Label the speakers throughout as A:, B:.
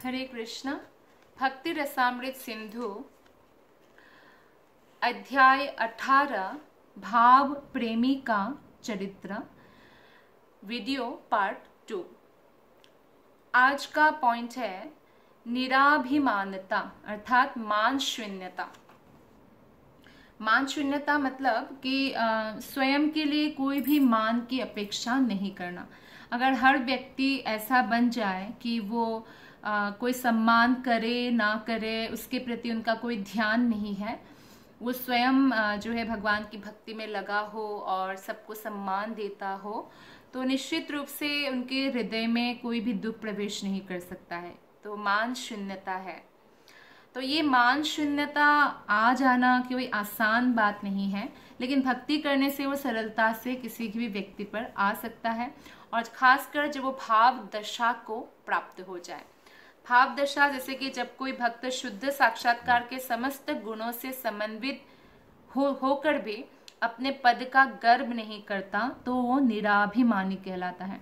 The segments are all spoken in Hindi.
A: हरे कृष्ण। भक्ति रसामृत सिंधु अध्याय 18 भाव प्रेमी का चरित्र वीडियो पार्ट 2। आज का पॉइंट है निराभिमानता अर्थात मान शून्यता। मान शून्यता मतलब कि स्वयं के लिए कोई भी मान की अपेक्षा नहीं करना। अगर हर व्यक्ति ऐसा बन जाए कि वो कोई सम्मान करे ना करे, उसके प्रति उनका कोई ध्यान नहीं है, वो स्वयं जो है भगवान की भक्ति में लगा हो और सबको सम्मान देता हो, तो निश्चित रूप से उनके हृदय में कोई भी दुख प्रवेश नहीं कर सकता है। तो मान शून्यता है। तो ये मान शून्यता आ जाना कोई आसान बात नहीं है, लेकिन भक्ति करने से वो सरलता से किसी भी व्यक्ति पर आ सकता है, और खासकर जब वो भाव दशा को प्राप्त हो जाए। भाव दशा जैसे कि जब कोई भक्त शुद्ध साक्षात्कार के समस्त गुणों से समन्वित होकर भी अपने पद का गर्व नहीं करता, तो वो निराभिमानी कहलाता है।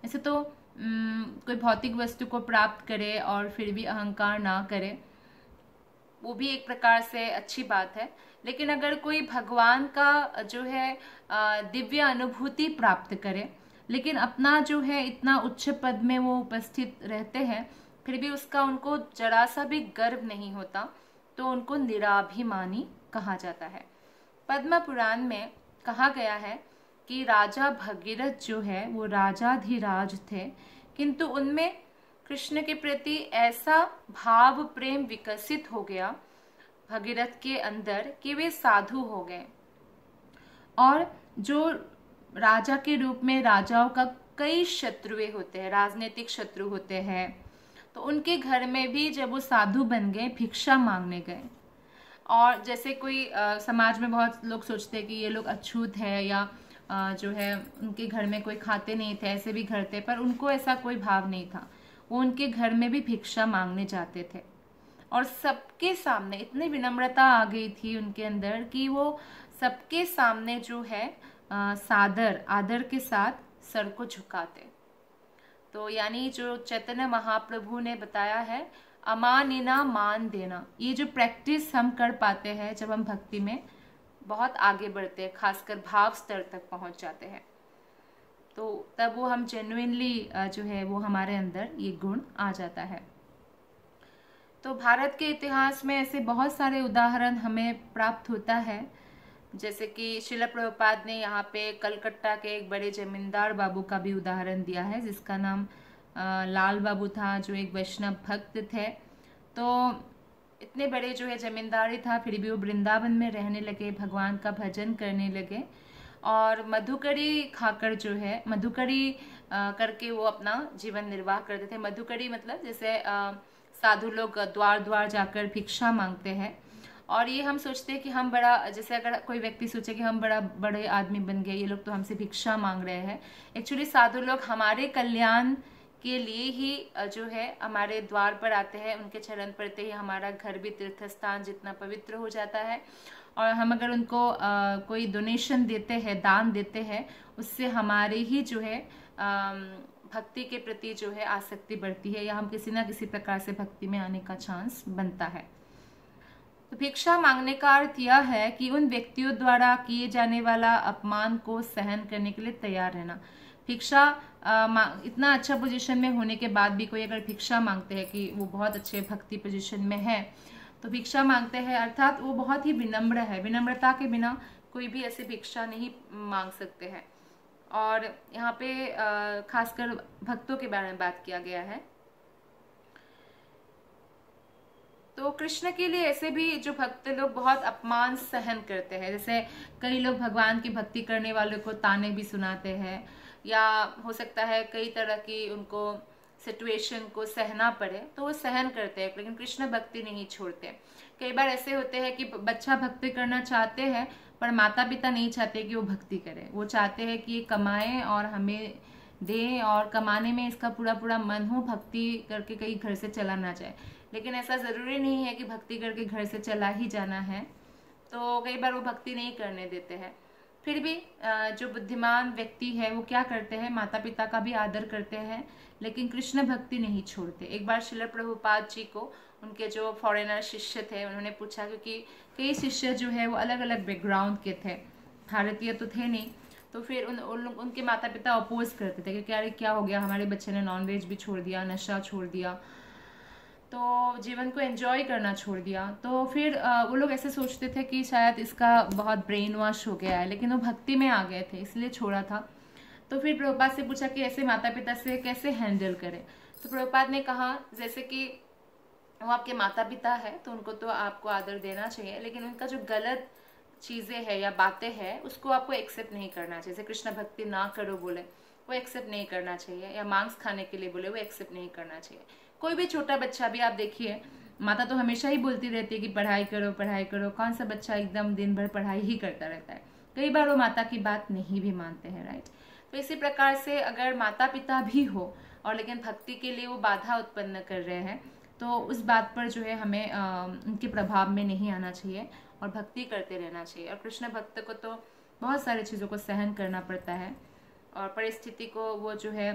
A: ऐसे तो कोई भौतिक वस्तु को प्राप्त करे और फिर भी अहंकार ना करे, वो भी एक प्रकार से अच्छी बात है। लेकिन अगर कोई भगवान का जो है दिव्य अनुभूति प्राप्त करे, लेकिन अपना जो है इतना उच्च पद में वो उपस्थित रहते हैं, फिर भी उसका उनको जरा सा भी गर्व नहीं होता, तो उनको निराभिमानी कहा जाता है। पद्म पुराण में कहा गया है कि राजा भगीरथ जो है वो राजाधिराज थे, किंतु उनमें कृष्ण के प्रति ऐसा भाव प्रेम विकसित हो गया भगीरथ के अंदर कि वे साधु हो गए। और जो राजा के रूप में राजाओं का कई शत्रुए होते हैं, राजनीतिक शत्रु होते हैं, तो उनके घर में भी जब वो साधु बन गए भिक्षा मांगने गए। और जैसे कोई समाज में बहुत लोग सोचते हैं कि ये लोग अछूत है, या जो है उनके घर में कोई खाते नहीं थे, ऐसे भी घर थे, पर उनको ऐसा कोई भाव नहीं था। वो उनके घर में भी भिक्षा मांगने जाते थे, और सबके सामने इतनी विनम्रता आ गई थी उनके अंदर कि वो सबके सामने जो है सादर आदर के साथ सर को झुकाते। तो यानी जो चैतन्य महाप्रभु ने बताया है, अमानिना मान देना, ये जो प्रैक्टिस हम कर पाते हैं जब हम भक्ति में बहुत आगे बढ़ते हैं, खासकर भाव स्तर तक पहुंच जाते हैं, तो तब वो हम जेन्युइनली जो है वो हमारे अंदर ये गुण आ जाता है। तो भारत के इतिहास में ऐसे बहुत सारे उदाहरण हमें प्राप्त होता है। जैसे कि श्रील प्रभुपाद ने यहाँ पे कलकत्ता के एक बड़े जमींदार बाबू का भी उदाहरण दिया है, जिसका नाम लाल बाबू था, जो एक वैष्णव भक्त थे। तो इतने बड़े जो है जमींदारी था, फिर भी वो वृंदावन में रहने लगे, भगवान का भजन करने लगे, और मधुकरी खाकर जो है मधुकरी करके वो अपना जीवन निर्वाह करते थे। मधुकरी मतलब जैसे साधु लोग द्वार द्वार जाकर भिक्षा मांगते हैं, और ये हम सोचते हैं कि हम बड़ा, जैसे अगर कोई व्यक्ति सोचे कि हम बड़े आदमी बन गए, ये लोग तो हमसे भिक्षा मांग रहे हैं। एक्चुअली साधु लोग हमारे कल्याण के लिए ही जो है हमारे द्वार पर आते हैं, उनके चरण पड़ते ही हमारा घर भी तीर्थ स्थान जितना पवित्र हो जाता है। और हम अगर उनको कोई डोनेशन देते हैं, दान देते हैं, उससे हमारे ही जो है भक्ति के प्रति जो है आसक्ति बढ़ती है, या हम किसी ना किसी प्रकार से भक्ति में आने का चांस बनता है। तो भिक्षा मांगने का अर्थ यह है कि उन व्यक्तियों द्वारा किए जाने वाला अपमान को सहन करने के लिए तैयार रहना। भिक्षा इतना अच्छा पोजीशन में होने के बाद भी कोई अगर भिक्षा मांगते हैं कि वो बहुत अच्छे भक्ति पोजीशन में है, तो भिक्षा मांगते हैं अर्थात वो बहुत ही विनम्र है। विनम्रता के बिना कोई भी ऐसे भिक्षा नहीं मांग सकते हैं। और यहाँ पे खासकर भक्तों के बारे में बात किया गया है। तो कृष्ण के लिए ऐसे भी जो भक्त लोग बहुत अपमान सहन करते हैं, जैसे कई लोग भगवान की भक्ति करने वालों को ताने भी सुनाते हैं, या हो सकता है कई तरह की उनको सिचुएशन को सहना पड़े, तो वो सहन करते हैं, लेकिन कृष्ण भक्ति नहीं छोड़ते। कई बार ऐसे होते हैं कि बच्चा भक्ति करना चाहते हैं, पर माता पिता नहीं चाहते कि वो भक्ति करे। वो चाहते हैं कि ये कमाए और हमें दे, और कमाने में इसका पूरा पूरा मन हो, भक्ति करके कहीं घर से चला ना जाए। लेकिन ऐसा ज़रूरी नहीं है कि भक्ति करके घर से चला ही जाना है, तो कई बार वो भक्ति नहीं करने देते हैं। फिर भी जो बुद्धिमान व्यक्ति है वो क्या करते हैं, माता पिता का भी आदर करते हैं, लेकिन कृष्ण भक्ति नहीं छोड़ते। एक बार श्रील प्रभुपाद जी को उनके जो फॉरेनर शिष्य थे उन्होंने पूछा, क्योंकि कई शिष्य जो है वो अलग अलग बैकग्राउंड के थे, भारतीय तो थे नहीं, तो फिर उनके माता पिता अपोज करते थे कि अरे क्या हो गया, हमारे बच्चे ने नॉनवेज भी छोड़ दिया, नशा छोड़ दिया, तो जीवन को एंजॉय करना छोड़ दिया। तो फिर वो लोग ऐसे सोचते थे कि शायद इसका बहुत ब्रेन वॉश हो गया है, लेकिन वो भक्ति में आ गए थे इसलिए छोड़ा था। तो फिर प्रभुपाद से पूछा कि ऐसे माता पिता से कैसे हैंडल करें। तो प्रभुपाद ने कहा जैसे कि वो आपके माता पिता है तो उनको तो आपको आदर देना चाहिए, लेकिन उनका जो गलत चीज़ें हैं या बातें हैं उसको आपको एक्सेप्ट नहीं करना चाहिए। जैसे कृष्ण भक्ति ना करो बोले वो एक्सेप्ट नहीं करना चाहिए, या मांस खाने के लिए बोले वो एक्सेप्ट नहीं करना चाहिए। कोई भी छोटा बच्चा भी आप देखिए, माता तो हमेशा ही बोलती रहती है कि पढ़ाई करो पढ़ाई करो, कौन सा बच्चा एकदम दिन भर पढ़ाई ही करता रहता है, कई बार वो माता की बात नहीं भी मानते हैं, राइट। तो इसी प्रकार से अगर माता पिता भी हो और लेकिन भक्ति के लिए वो बाधा उत्पन्न कर रहे हैं, तो उस बात पर जो है हमें उनके प्रभाव में नहीं आना चाहिए और भक्ति करते रहना चाहिए। और कृष्ण भक्त को तो बहुत सारी चीज़ों को सहन करना पड़ता है, और परिस्थिति को वो जो है,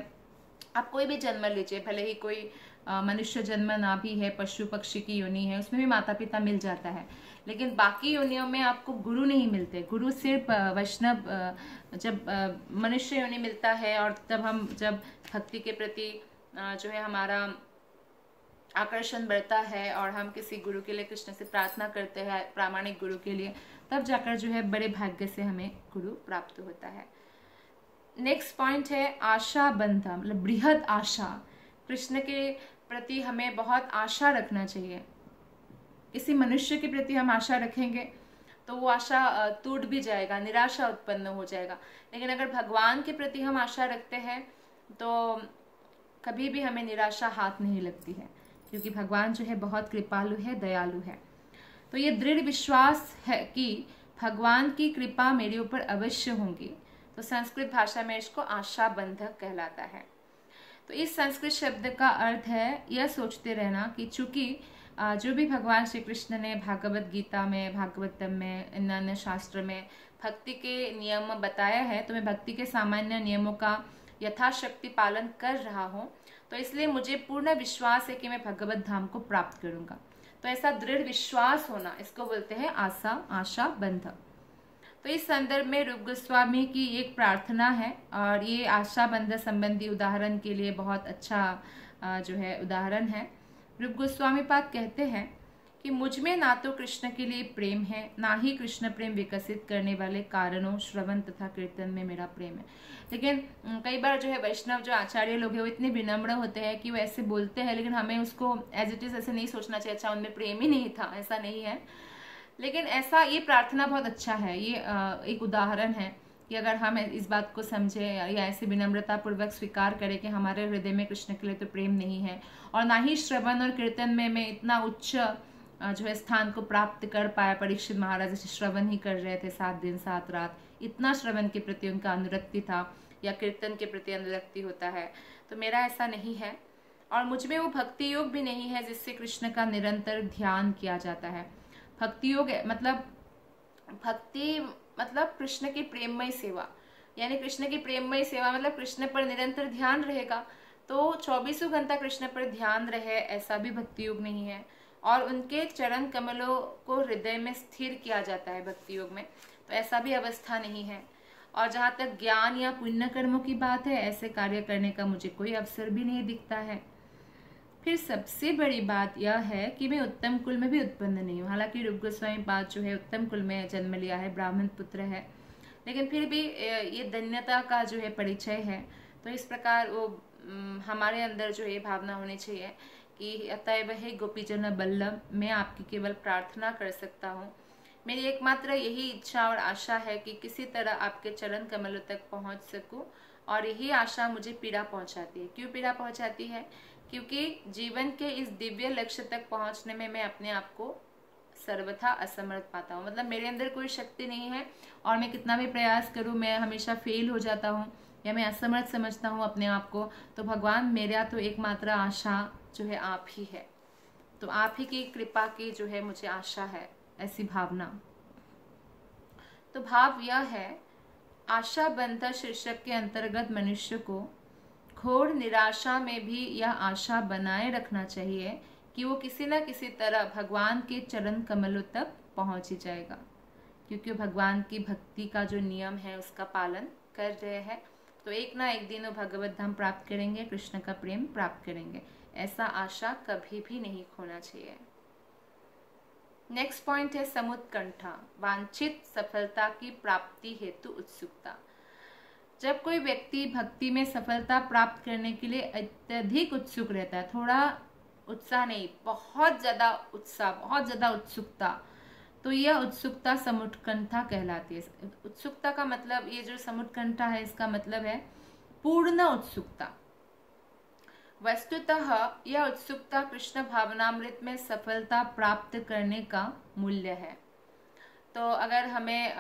A: आप कोई भी जन्म लीजिए, भले ही कोई मनुष्य जन्म ना भी है, पशु पक्षी की योनि है, उसमें भी माता पिता मिल जाता है, लेकिन बाकी योनियों में आपको गुरु नहीं मिलते। गुरु सिर्फ वैष्णव, जब मनुष्य योनि मिलता है और जब भक्ति के प्रति जो है हमारा आकर्षण बढ़ता है और हम किसी गुरु के लिए कृष्ण से प्रार्थना करते हैं, प्रामाणिक गुरु के लिए, तब जाकर जो है बड़े भाग्य से हमें गुरु प्राप्त होता है। नेक्स्ट पॉइंट है आशा बंधा, मतलब बृहद आशा। कृष्ण के प्रति हमें बहुत आशा रखना चाहिए। किसी मनुष्य के प्रति हम आशा रखेंगे तो वो आशा टूट भी जाएगा, निराशा उत्पन्न हो जाएगा, लेकिन अगर भगवान के प्रति हम आशा रखते हैं तो कभी भी हमें निराशा हाथ नहीं लगती है, क्योंकि भगवान जो है बहुत कृपालु है, दयालु है। तो ये दृढ़ विश्वास है कि भगवान की कृपा मेरे ऊपर अवश्य होगी, तो संस्कृत भाषा में इसको आशा बंधक कहलाता है। तो इस संस्कृत शब्द का अर्थ है यह सोचते रहना कि चूंकि जो भी भगवान श्री कृष्ण ने भागवत गीता में, भागवतम में, अन्य शास्त्र में भक्ति के नियम बताया है, तो मैं भक्ति के सामान्य नियमों का यथाशक्ति पालन कर रहा हूँ, तो इसलिए मुझे पूर्ण विश्वास है कि मैं भगवत धाम को प्राप्त करूंगा। तो ऐसा दृढ़ विश्वास होना, इसको बोलते हैं आशा बंधक। तो इस संदर्भ में रूप गोस्वामी की एक प्रार्थना है, और ये आशा बंधन संबंधी उदाहरण के लिए बहुत अच्छा जो है उदाहरण है। रूप गोस्वामी पाद कहते हैं कि मुझ में ना तो कृष्ण के लिए प्रेम है, ना ही कृष्ण प्रेम विकसित करने वाले कारणों श्रवण तथा कीर्तन में मेरा प्रेम है। लेकिन कई बार जो है वैष्णव जो आचार्य लोग हैं वो इतने विनम्र होते हैं कि वो ऐसे बोलते हैं, लेकिन हमें उसको एज इट इज ऐसे नहीं सोचना चाहिए, अच्छा उनमें प्रेम ही नहीं था, ऐसा नहीं है। लेकिन ऐसा, ये प्रार्थना बहुत अच्छा है, ये एक उदाहरण है कि अगर हम इस बात को समझे या ऐसे विनम्रता पूर्वक स्वीकार करें कि हमारे हृदय में कृष्ण के लिए तो प्रेम नहीं है, और ना ही श्रवण और कीर्तन में मैं इतना उच्च जो है स्थान को प्राप्त कर पाया। परीक्षित महाराज जैसे श्रवण ही कर रहे थे 7 दिन 7 रात, इतना श्रवण के प्रति उनका अनुरक्ति था, या कीर्तन के प्रति अनुरक्ति होता है, तो मेरा ऐसा नहीं है। और मुझ में वो भक्ति योग भी नहीं है जिससे कृष्ण का निरंतर ध्यान किया जाता है। भक्ति योग मतलब कृष्ण की प्रेममय सेवा, यानी कृष्ण की प्रेममय सेवा मतलब कृष्ण पर निरंतर ध्यान रहेगा, तो 24 घंटा कृष्ण पर ध्यान रहे, ऐसा भी भक्ति योग नहीं है। और उनके चरण कमलों को हृदय में स्थिर किया जाता है भक्ति योग में, तो ऐसा भी अवस्था नहीं है। और जहाँ तक ज्ञान या पुण्य कर्मों की बात है, ऐसे कार्य करने का मुझे कोई अवसर भी नहीं दिखता है। फिर सबसे बड़ी बात यह है कि मैं उत्तम कुल में भी उत्पन्न नहीं हूँ। हालांकि रूप गोस्वामी पाद जो है उत्तम कुल में जन्म लिया है, ब्राह्मण पुत्र है, लेकिन फिर भी ये धन्यता का जो है परिचय है। तो इस प्रकार वो हमारे अंदर जो है भावना होनी चाहिए कि अतएव हे गोपीजन बल्लभ, मैं आपकी केवल प्रार्थना कर सकता हूँ। मेरी एकमात्र यही इच्छा और आशा है कि किसी तरह आपके चरण कमलों तक पहुँच सकूँ, और यही आशा मुझे पीड़ा पहुँचाती है। क्यों पीड़ा पहुँचाती है? क्योंकि जीवन के इस दिव्य लक्ष्य तक पहुंचने में मैं अपने आप को सर्वथा असमर्थ पाता हूँ। मतलब मेरे अंदर कोई शक्ति नहीं है, और मैं कितना भी प्रयास करूँ मैं हमेशा फेल हो जाता हूँ, या मैं असमर्थ समझता हूँ अपने आप को। तो भगवान, मेरा तो एकमात्र आशा जो है आप ही है, तो आप ही की कृपा की जो है मुझे आशा है, ऐसी भावना। तो भाव यह है आशा बंध शीर्षक के अंतर्गत मनुष्य को घोर निराशा में भी यह आशा बनाए रखना चाहिए कि वो किसी न किसी तरह भगवान के चरण कमलों तक पहुंच ही जाएगा, क्योंकि वो भगवान की भक्ति का जो नियम है उसका पालन कर रहे हैं। तो एक ना एक दिन वो भगवत धाम प्राप्त करेंगे, कृष्ण का प्रेम प्राप्त करेंगे। ऐसा आशा कभी भी नहीं खोना चाहिए। नेक्स्ट पॉइंट है समुत्कंठा, वांछित सफलता की प्राप्ति हेतु उत्सुकता। जब कोई व्यक्ति भक्ति में सफलता प्राप्त करने के लिए अत्यधिक उत्सुक रहता है, थोड़ा उत्साह नहीं, बहुत ज्यादा उत्साह, बहुत ज्यादा उत्सुकता, तो यह उत्सुकता समुत्कंठा कहलाती है। उत्सुकता का मतलब, ये जो समुत्कंठा है इसका मतलब है पूर्ण उत्सुकता। वस्तुतः यह उत्सुकता कृष्ण भावनामृत में सफलता प्राप्त करने का मूल्य है। तो अगर हमें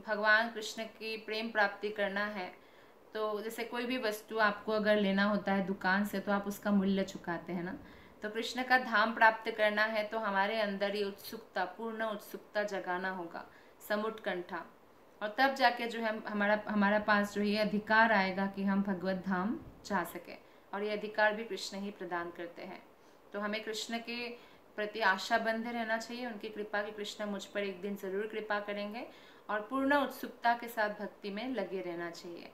A: भगवान कृष्ण की प्रेम प्राप्ति करना है, तो जैसे कोई भी वस्तु आपको अगर लेना होता है दुकान से, तो आप उसका मूल्य चुकाते हैं ना। तो कृष्ण का धाम प्राप्त करना है तो हमारे अंदर ये उत्सुकता, पूर्ण उत्सुकता जगाना होगा, समुत्कंठा, और तब जाके जो है हमारा पास जो ये अधिकार आएगा कि हम भगवत धाम जा सके। और ये अधिकार भी कृष्ण ही प्रदान करते हैं। तो हमें कृष्ण के प्रति आशा बंधे रहना चाहिए, उनकी कृपा की कृष्ण मुझ पर एक दिन जरूर कृपा करेंगे, और पूर्ण उत्सुकता के साथ भक्ति में लगे रहना चाहिए।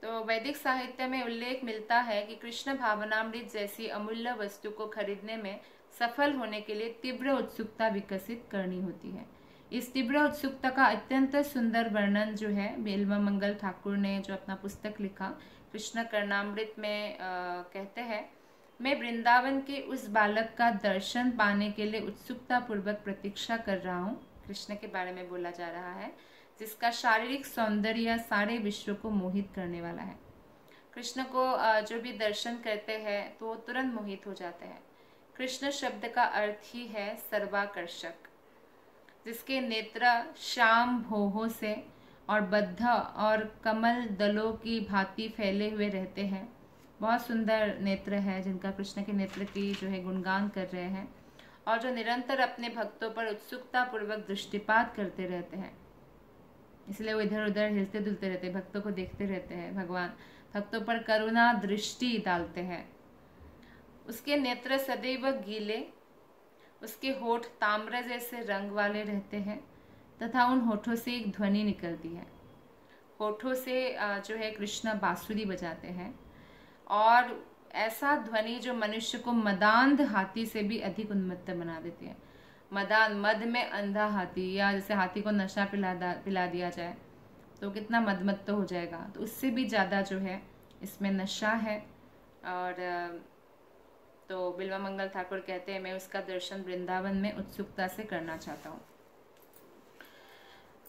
A: तो वैदिक साहित्य में उल्लेख मिलता है कि कृष्ण भावनामृत जैसी अमूल्य वस्तु को खरीदने में सफल होने के लिए तीव्र उत्सुकता विकसित करनी होती है। इस तीव्र उत्सुकता का अत्यंत सुंदर वर्णन जो है बिल्वमंगल ठाकुर ने जो अपना पुस्तक लिखा कृष्ण कर्णामृत में कहते हैं, मैं वृंदावन के उस बालक का दर्शन पाने के लिए उत्सुकता पूर्वक प्रतीक्षा कर रहा हूँ। कृष्ण के बारे में बोला जा रहा है, जिसका शारीरिक सौंदर्य सारे विश्व को मोहित करने वाला है। कृष्ण को जो भी दर्शन करते हैं तो वो तुरंत मोहित हो जाते हैं। कृष्ण शब्द का अर्थ ही है सर्वाकर्षक, जिसके नेत्र श्याम भौहों से और बद्ध और कमल दलों की भांति फैले हुए रहते हैं। बहुत सुंदर नेत्र है जिनका कृष्ण के नेत्र की जो है गुणगान कर रहे हैं, और जो निरंतर अपने भक्तों पर उत्सुकता पूर्वक दृष्टिपात करते रहते हैं। इसलिए वो इधर उधर हिलते डुलते रहते हैं, भक्तों को देखते रहते हैं। भगवान भक्तों पर करुणा दृष्टि डालते हैं। उसके नेत्र सदैव गीले, उसके होठ ताम्र जैसे रंग वाले रहते हैं तथा उन होठों से एक ध्वनि निकलती है। होठों से जो है कृष्ण बांसुरी बजाते हैं, और ऐसा ध्वनि जो मनुष्य को मदांध हाथी से भी अधिक उन्मत्त बना देती है। मदान, मद में अंधा हाथी, या जैसे हाथी को नशा पिला दिया जाए तो कितना मदमत्त हो जाएगा, तो उससे भी ज़्यादा जो है इसमें नशा है। और तो बिल्वमंगल ठाकुर कहते हैं, मैं उसका दर्शन वृंदावन में उत्सुकता से करना चाहता हूँ।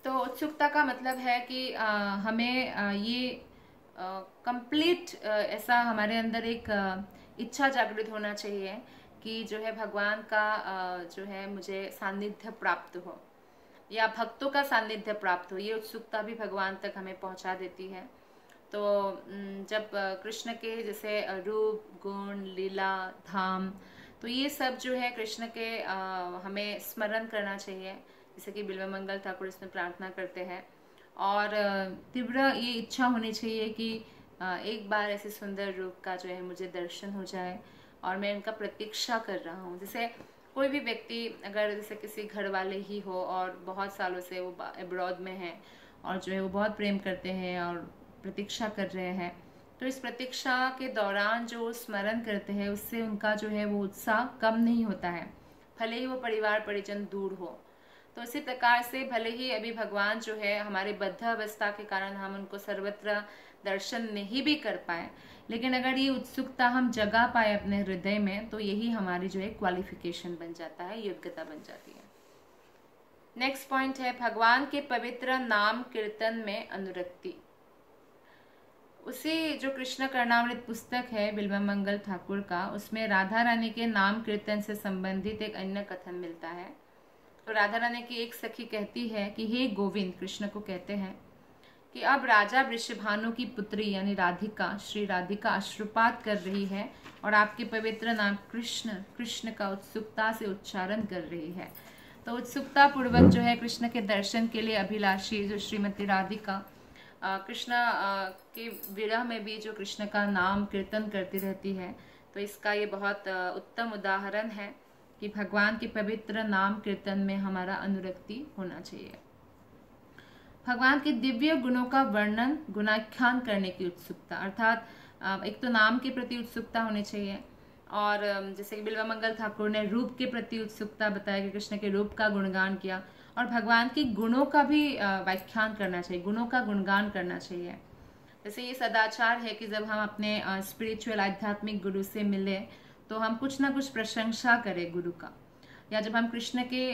A: तो उत्सुकता का मतलब है कि हमें ये कंप्लीट ऐसा हमारे अंदर एक इच्छा जागृत होना चाहिए कि जो है भगवान का जो है मुझे सानिध्य प्राप्त हो, या भक्तों का सानिध्य प्राप्त हो। ये उत्सुकता भी भगवान तक हमें पहुंचा देती है। तो जब कृष्ण के जैसे रूप, गुण, लीला, धाम, तो ये सब जो है कृष्ण के हमें स्मरण करना चाहिए, जैसे कि बिल्वमंगल ठाकुर इसमें प्रार्थना करते हैं। और तीव्र ये इच्छा होनी चाहिए कि एक बार ऐसे सुंदर रूप का जो है मुझे दर्शन हो जाए, और मैं इनका प्रतीक्षा कर रहा हूँ। जैसे कोई भी व्यक्ति अगर जैसे किसी घर वाले ही हो और बहुत सालों से वो अब्रॉड में है, और जो है वो बहुत प्रेम करते हैं और प्रतीक्षा कर रहे हैं, तो इस प्रतीक्षा के दौरान जो स्मरण करते हैं उससे उनका जो है वो उत्साह कम नहीं होता है, भले ही वो परिवार परिजन दूर हो। तो इसी प्रकार से भले ही अभी भगवान जो है हमारे बद्ध अवस्था के कारण हम उनको सर्वत्र दर्शन नहीं भी कर पाए, लेकिन अगर ये उत्सुकता हम जगा पाए अपने हृदय में, तो यही हमारी जो है क्वालिफिकेशन बन जाता है, योग्यता बन जाती है। नेक्स्ट पॉइंट है भगवान के पवित्र नाम कीर्तन में अनुरक्ति। उसी जो कृष्ण कर्णामृत पुस्तक है बिल्वमंगल ठाकुर का, उसमें राधा रानी के नाम कीर्तन से संबंधित एक अन्य कथन मिलता है। तो राधा रानी की एक सखी कहती है कि हे गोविंद, कृष्ण को कहते हैं कि अब राजा वृषभानु की पुत्री यानी राधिका, श्री राधिका अश्रुपात कर रही है और आपके पवित्र नाम कृष्ण, कृष्ण का उत्सुकता से उच्चारण कर रही है। तो उत्सुकता पूर्वक जो है कृष्ण के दर्शन के लिए अभिलाषी जो श्रीमती राधिका कृष्ण के विरह में भी जो कृष्ण का नाम कीर्तन करती रहती है, तो इसका ये बहुत उत्तम उदाहरण है कि भगवान के पवित्र नाम कीर्तन में हमारा अनुरक्ति होना चाहिए। भगवान के दिव्य गुणों का वर्णन गुणाख्यान करने की उत्सुकता, अर्थात एक तो नाम के प्रति उत्सुकता होनी चाहिए, और जैसे कि बिल्वा मंगल ठाकुर ने रूप के प्रति उत्सुकता बताया कि कृष्ण के रूप का गुणगान किया, और भगवान के गुणों का भी व्याख्यान करना चाहिए, गुणों का गुणगान करना चाहिए। जैसे ये सदाचार है कि जब हम अपने स्पिरिचुअल आध्यात्मिक गुरु से मिले तो हम कुछ ना कुछ प्रशंसा करें गुरु का, या जब हम कृष्ण के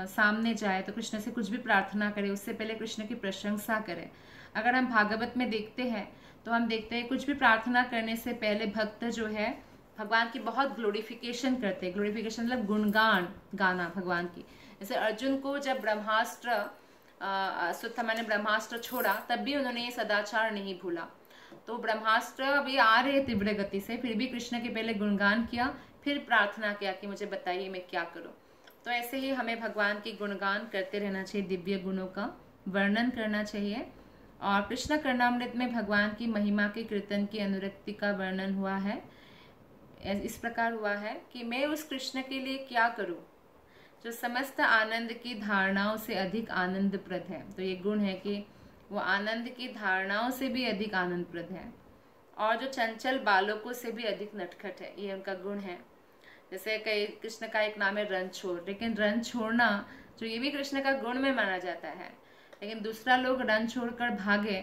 A: सामने जाए तो कृष्ण से कुछ भी प्रार्थना करें उससे पहले कृष्ण की प्रशंसा करें। अगर हम भागवत में देखते हैं तो हम देखते हैं कुछ भी प्रार्थना करने से पहले भक्त जो है भगवान की बहुत ग्लोरिफिकेशन करते हैं। ग्लोरिफिकेशन मतलब गुणगान गाना भगवान की। जैसे अर्जुन को जब ब्रह्मास्त्र अश्वत्थामा ने ब्रह्मास्त्र छोड़ा तब भी उन्होंने ये सदाचार नहीं भूला। तो ब्रह्मास्त्र अभी आ रहे तीव्र गति से, फिर भी कृष्ण के पहले गुणगान किया, फिर प्रार्थना किया कि मुझे बताइए मैं क्या करूं। तो ऐसे ही हमें भगवान की गुणगान करते रहना चाहिए, दिव्य गुणों का वर्णन करना चाहिए। और कृष्ण कर्णामृत में भगवान की महिमा के कीर्तन की अनुरक्ति का वर्णन हुआ है। इस प्रकार हुआ है कि मैं उस कृष्ण के लिए क्या करूं जो समस्त आनंद की धारणाओं से अधिक आनंदप्रद है। तो ये गुण है कि वो आनंद की धारणाओं से भी अधिक आनंदप्रद है, और जो चंचल बालकों से भी अधिक नटखट है, ये उनका गुण है। जैसे कई कृष्ण का एक नाम है रणछोड़, लेकिन रण छोड़ना जो ये भी कृष्ण का गुण में माना जाता है, लेकिन दूसरा लोग रण छोड़कर भागे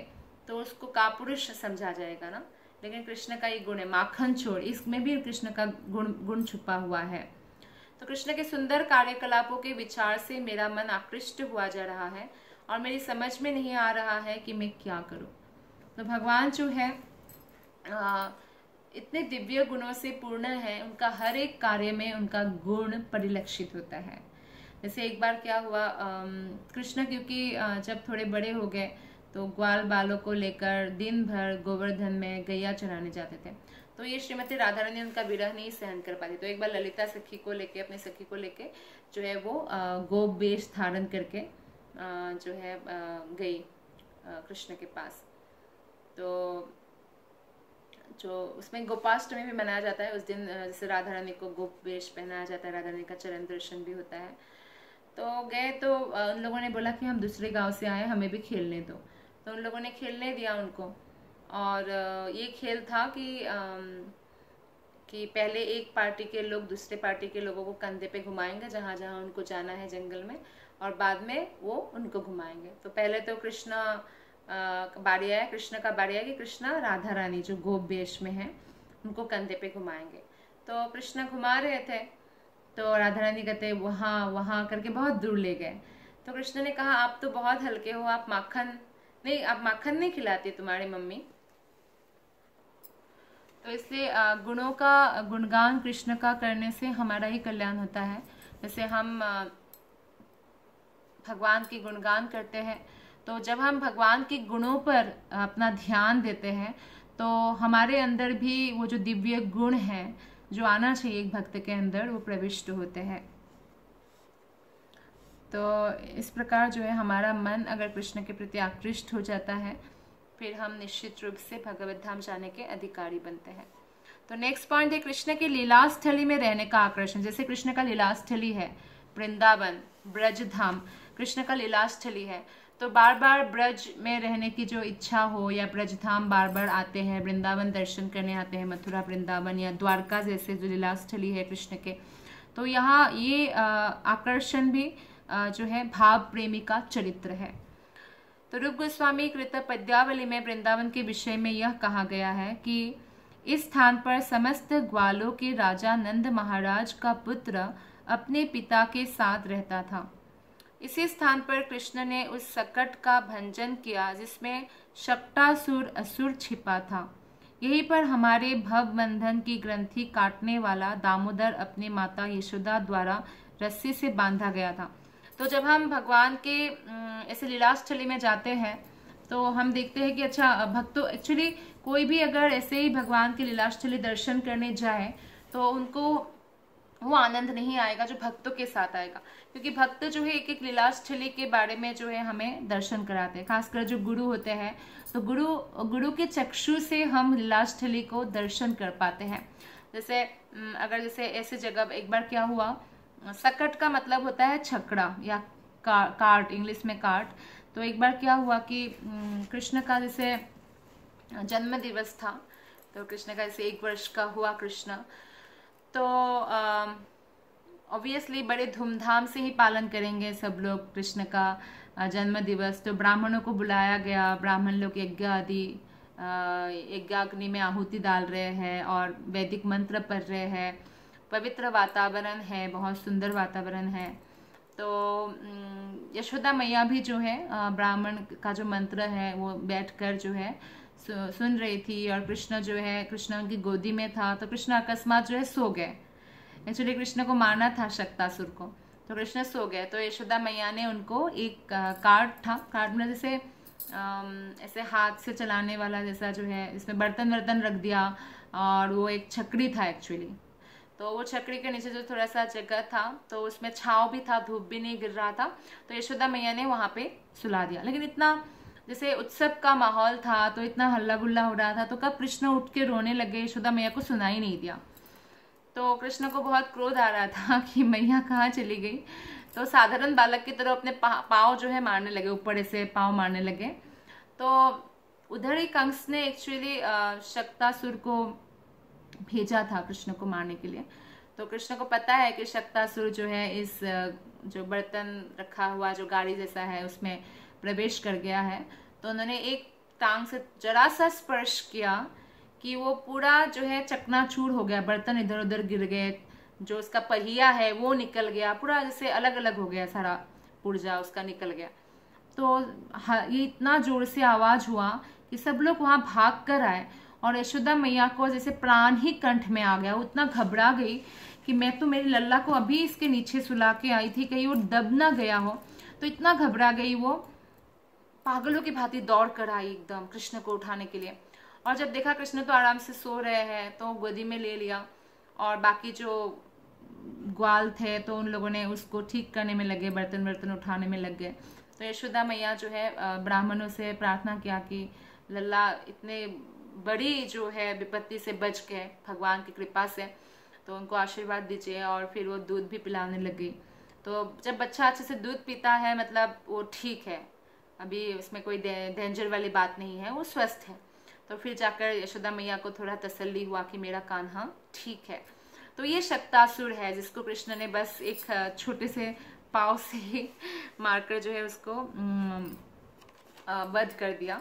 A: तो उसको कापुरुष समझा जाएगा ना, लेकिन कृष्ण का ये गुण है माखन छोड़, इसमें भी कृष्ण का गुण छुपा हुआ है। तो कृष्ण के सुंदर कार्यकलापों के विचार से मेरा मन आकृष्ट हुआ जा रहा है और मेरी समझ में नहीं आ रहा है कि मैं क्या करूं। तो भगवान जो है इतने दिव्य गुणों से पूर्ण है, उनका हर एक कार्य में उनका गुण परिलक्षित होता है। जैसे एक बार क्या हुआ, कृष्ण क्योंकि जब थोड़े बड़े हो गए तो ग्वाल बालों को लेकर दिन भर गोवर्धन में गैया चराने जाते थे। तो ये श्रीमती राधा रानी उनका विरह नहीं सहन कर पाती, तो एक बार ललिता सखी को लेके, अपनी सखी को लेके जो है वो गोप वेश धारण करके जो है गई कृष्ण के पास। तो जो उसमें गोपाष्टमी भी मनाया जाता है उस दिन, जैसे राधा रानी को गोप वेश पहनाया जाता है, राधा रानी का चरण दर्शन भी होता है। तो गए तो उन लोगों ने बोला कि हम दूसरे गांव से आए, हमें भी खेलने दो। तो उन लोगों ने खेलने दिया उनको, और ये खेल था कि पहले एक पार्टी के लोग दूसरे पार्टी के लोगों को कंधे पे घुमाएंगे जहाँ जहाँ उनको जाना है जंगल में, और बाद में वो उनको घुमाएंगे। तो पहले तो कृष्ण बारी आया, कृष्ण का बारी आया कि कृष्ण राधा रानी जो गोप वेश में है उनको कंधे पे घुमाएंगे। तो कृष्ण घुमा रहे थे, तो राधा रानी कहते वहाँ वहाँ करके बहुत दूर ले गए। तो कृष्ण ने कहा आप तो बहुत हल्के हो, आप माखन नहीं खिलाती तुम्हारी मम्मी। तो इसलिए गुणों का गुणगान कृष्ण का करने से हमारा ही कल्याण होता है। जैसे हम भगवान की गुणगान करते हैं, तो जब हम भगवान के गुणों पर अपना ध्यान देते हैं तो हमारे अंदर भी वो जो दिव्य गुण है जो आना चाहिए एक भक्त के अंदर, वो प्रविष्ट होते हैं। तो इस प्रकार जो है हमारा मन अगर कृष्ण के प्रति आकृष्ट हो जाता है, फिर हम निश्चित रूप से भगवत धाम जाने के अधिकारी बनते हैं। तो नेक्स्ट पॉइंट है कृष्ण के लीलास्थली में रहने का आकर्षण। जैसे कृष्ण का लीलास्थली है वृंदावन, ब्रज धाम कृष्ण का लीलास्थली है, तो बार बार ब्रज में रहने की जो इच्छा हो, या ब्रज धाम बार बार आते हैं, वृंदावन दर्शन करने आते हैं, मथुरा वृंदावन या द्वारका जैसे जो लीलास्थली है कृष्ण के, तो यहाँ ये आकर्षण भी जो है भाव प्रेमी का चरित्र है। तो रूप गोस्वामी कृत पद्यावली में वृंदावन के विषय में यह कहा गया है कि इस स्थान पर समस्त ग्वालों के राजा नंद महाराज का पुत्र अपने पिता के साथ रहता था। इसी स्थान पर कृष्ण ने उस सकट का भंजन किया जिसमें शक्टासुर असुर छिपा था। यहीं पर हमारे भव बंधन की ग्रंथि काटने वाला दामोदर अपनी माता यशोदा द्वारा रस्सी से बांधा गया था। तो जब हम भगवान के ऐसे लीलास्थली में जाते हैं तो हम देखते हैं कि अच्छा भक्तों, एक्चुअली कोई भी अगर ऐसे ही भगवान के लीलास्थली दर्शन करने जाए तो उनको वो आनंद नहीं आएगा जो भक्तों के साथ आएगा, क्योंकि भक्त जो है एक एक लीलास्थली के बारे में जो है हमें दर्शन कराते हैं। खासकर जो गुरु होते हैं, तो गुरु के चक्षु से हम लीलास्थली को दर्शन कर पाते हैं। जैसे अगर जैसे ऐसी जगह, एक बार क्या हुआ, सकट का मतलब होता है छकड़ा या कार्ट, इंग्लिश में कार्ट। तो एक बार क्या हुआ कि कृष्ण का जैसे जन्म दिवस था, तो कृष्ण का जैसे 1 वर्ष का हुआ कृष्ण, तो ऑब्वियसली बड़े धूमधाम से ही पालन करेंगे सब लोग कृष्ण का जन्म दिवस। तो ब्राह्मणों को बुलाया गया, ब्राह्मण लोग यज्ञाग्नि में आहुति डाल रहे हैं और वैदिक मंत्र पढ़ रहे हैं। पवित्र वातावरण है, बहुत सुंदर वातावरण है। तो यशोदा मैया भी जो है ब्राह्मण का जो मंत्र है वो बैठकर जो है सुन रही थी, और कृष्ण जो है, कृष्ण उनकी गोदी में था। तो कृष्ण अकस्मात जो है सो गए। एक्चुअली कृष्ण को मारना था शक्तासुर को, तो कृष्ण सो गए। तो यशोदा मैया ने उनको एक कार्ड था, कार्ड में जैसे ऐसे हाथ से चलाने वाला जैसा जो है, इसमें बर्तन वर्तन रख दिया, और वो एक छकड़ी था एक्चुअली। तो वो छकड़ी के नीचे जो थोड़ा सा जगह था, तो उसमें छांव भी था, धूप भी नहीं गिर रहा था। तो यशोदा मैया ने वहां पे सुला दिया। लेकिन इतना जैसे उत्सव का माहौल था, तो इतना हल्ला गुल्ला हो रहा था, तो कब कृष्ण उठ के रोने लगे, यशोदा मैया को सुनाई नहीं दिया। तो कृष्ण को बहुत क्रोध आ रहा था कि मैया कहाँ चली गई। तो साधारण बालक की तरह अपने पाँव जो है मारने लगे, ऊपर से पाँव मारने लगे। तो उधर ही कंस ने एक्चुअली शक्तासुर को भेजा था कृष्ण को मारने के लिए। तो कृष्ण को पता है कि शक्तासुर जो है इस जो बर्तन रखा हुआ जो गाड़ी जैसा है उसमें प्रवेश कर गया है। तो उन्होंने एक टांग से जरा सा स्पर्श किया कि वो पूरा जो है चकनाचूर हो गया, बर्तन इधर उधर गिर गए, जो उसका पहिया है वो निकल गया, पूरा जैसे अलग अलग हो गया, सारा पुर्जा उसका निकल गया। तो ये इतना जोर से आवाज हुआ कि सब लोग वहां भाग कर आए, और यशोदा मैया को जैसे प्राण ही कंठ में आ गया। वो इतना घबरा गई कि मैं तो मेरी लल्ला को अभी इसके नीचे सुला के आई थी, कहीं वो दब ना गया हो। तो इतना घबरा गई, वो पागलों की भांति दौड़ कर आई एकदम कृष्ण को उठाने के लिए। और जब देखा कृष्ण तो आराम से सो रहे हैं, तो गोदी में ले लिया, और बाकी जो ग्वाल थे तो उन लोगों ने उसको ठीक करने में लगे, बर्तन वर्तन उठाने में लग गए। तो यशोदा मैया जो है ब्राह्मणों से प्रार्थना किया कि लल्ला इतने बड़ी जो है विपत्ति से बच गए भगवान की कृपा से, तो उनको आशीर्वाद दीजिए। और फिर वो दूध भी पिलाने लगी। तो जब बच्चा अच्छे से दूध पीता है, मतलब वो ठीक है, अभी उसमें कोई डेंजर वाली बात नहीं है, वो स्वस्थ है। तो फिर जाकर यशोदा मैया को थोड़ा तसल्ली हुआ कि मेरा कान्हा ठीक है। तो ये शक्तासुर है जिसको कृष्ण ने बस एक छोटे से पाव से ही मारकर जो है उसको वध कर दिया।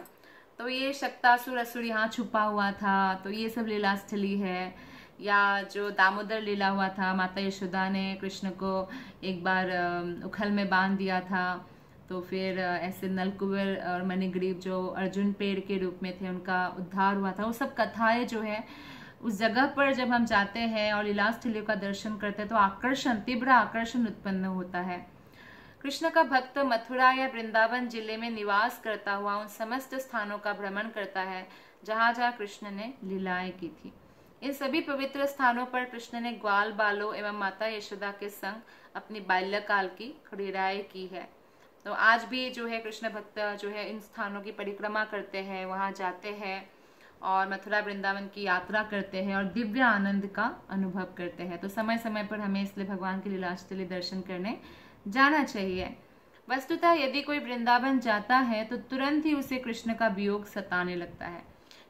A: तो ये शक्तासुर असुर यहाँ छुपा हुआ था। तो ये सब लीलास्थली है। या जो दामोदर लीला हुआ था, माता यशोदा ने कृष्ण को एक बार उखल में बांध दिया था। तो फिर ऐसे नलकुबर और मणिग्रीव जो अर्जुन पेड़ के रूप में थे, उनका उद्धार हुआ था। वो सब कथाएं जो है उस जगह पर जब हम जाते हैं और लीलास्थलियों का दर्शन करते हैं, तो आकर्षण, तीव्र आकर्षण उत्पन्न होता है। कृष्ण का भक्त मथुरा या वृंदावन जिले में निवास करता हुआ उन समस्त स्थानों का भ्रमण करता है जहाँ जहाँ कृष्ण ने लीलाएं की थी। इन सभी पवित्र स्थानों पर कृष्ण ने ग्वाल बालों एवं माता यशोदा के संग अपनी बाल्यकाल की क्रीड़ाएं की है। तो आज भी जो है कृष्ण भक्त जो है इन स्थानों की परिक्रमा करते हैं, वहां जाते हैं और मथुरा वृंदावन की यात्रा करते हैं और दिव्य आनंद का अनुभव करते हैं। तो समय समय पर हमें इसलिए भगवान की लीलास्थली दर्शन करने जाना चाहिए। वस्तुतः यदि कोई वृंदावन जाता है तो तुरंत ही उसे कृष्ण का वियोग सताने लगता है,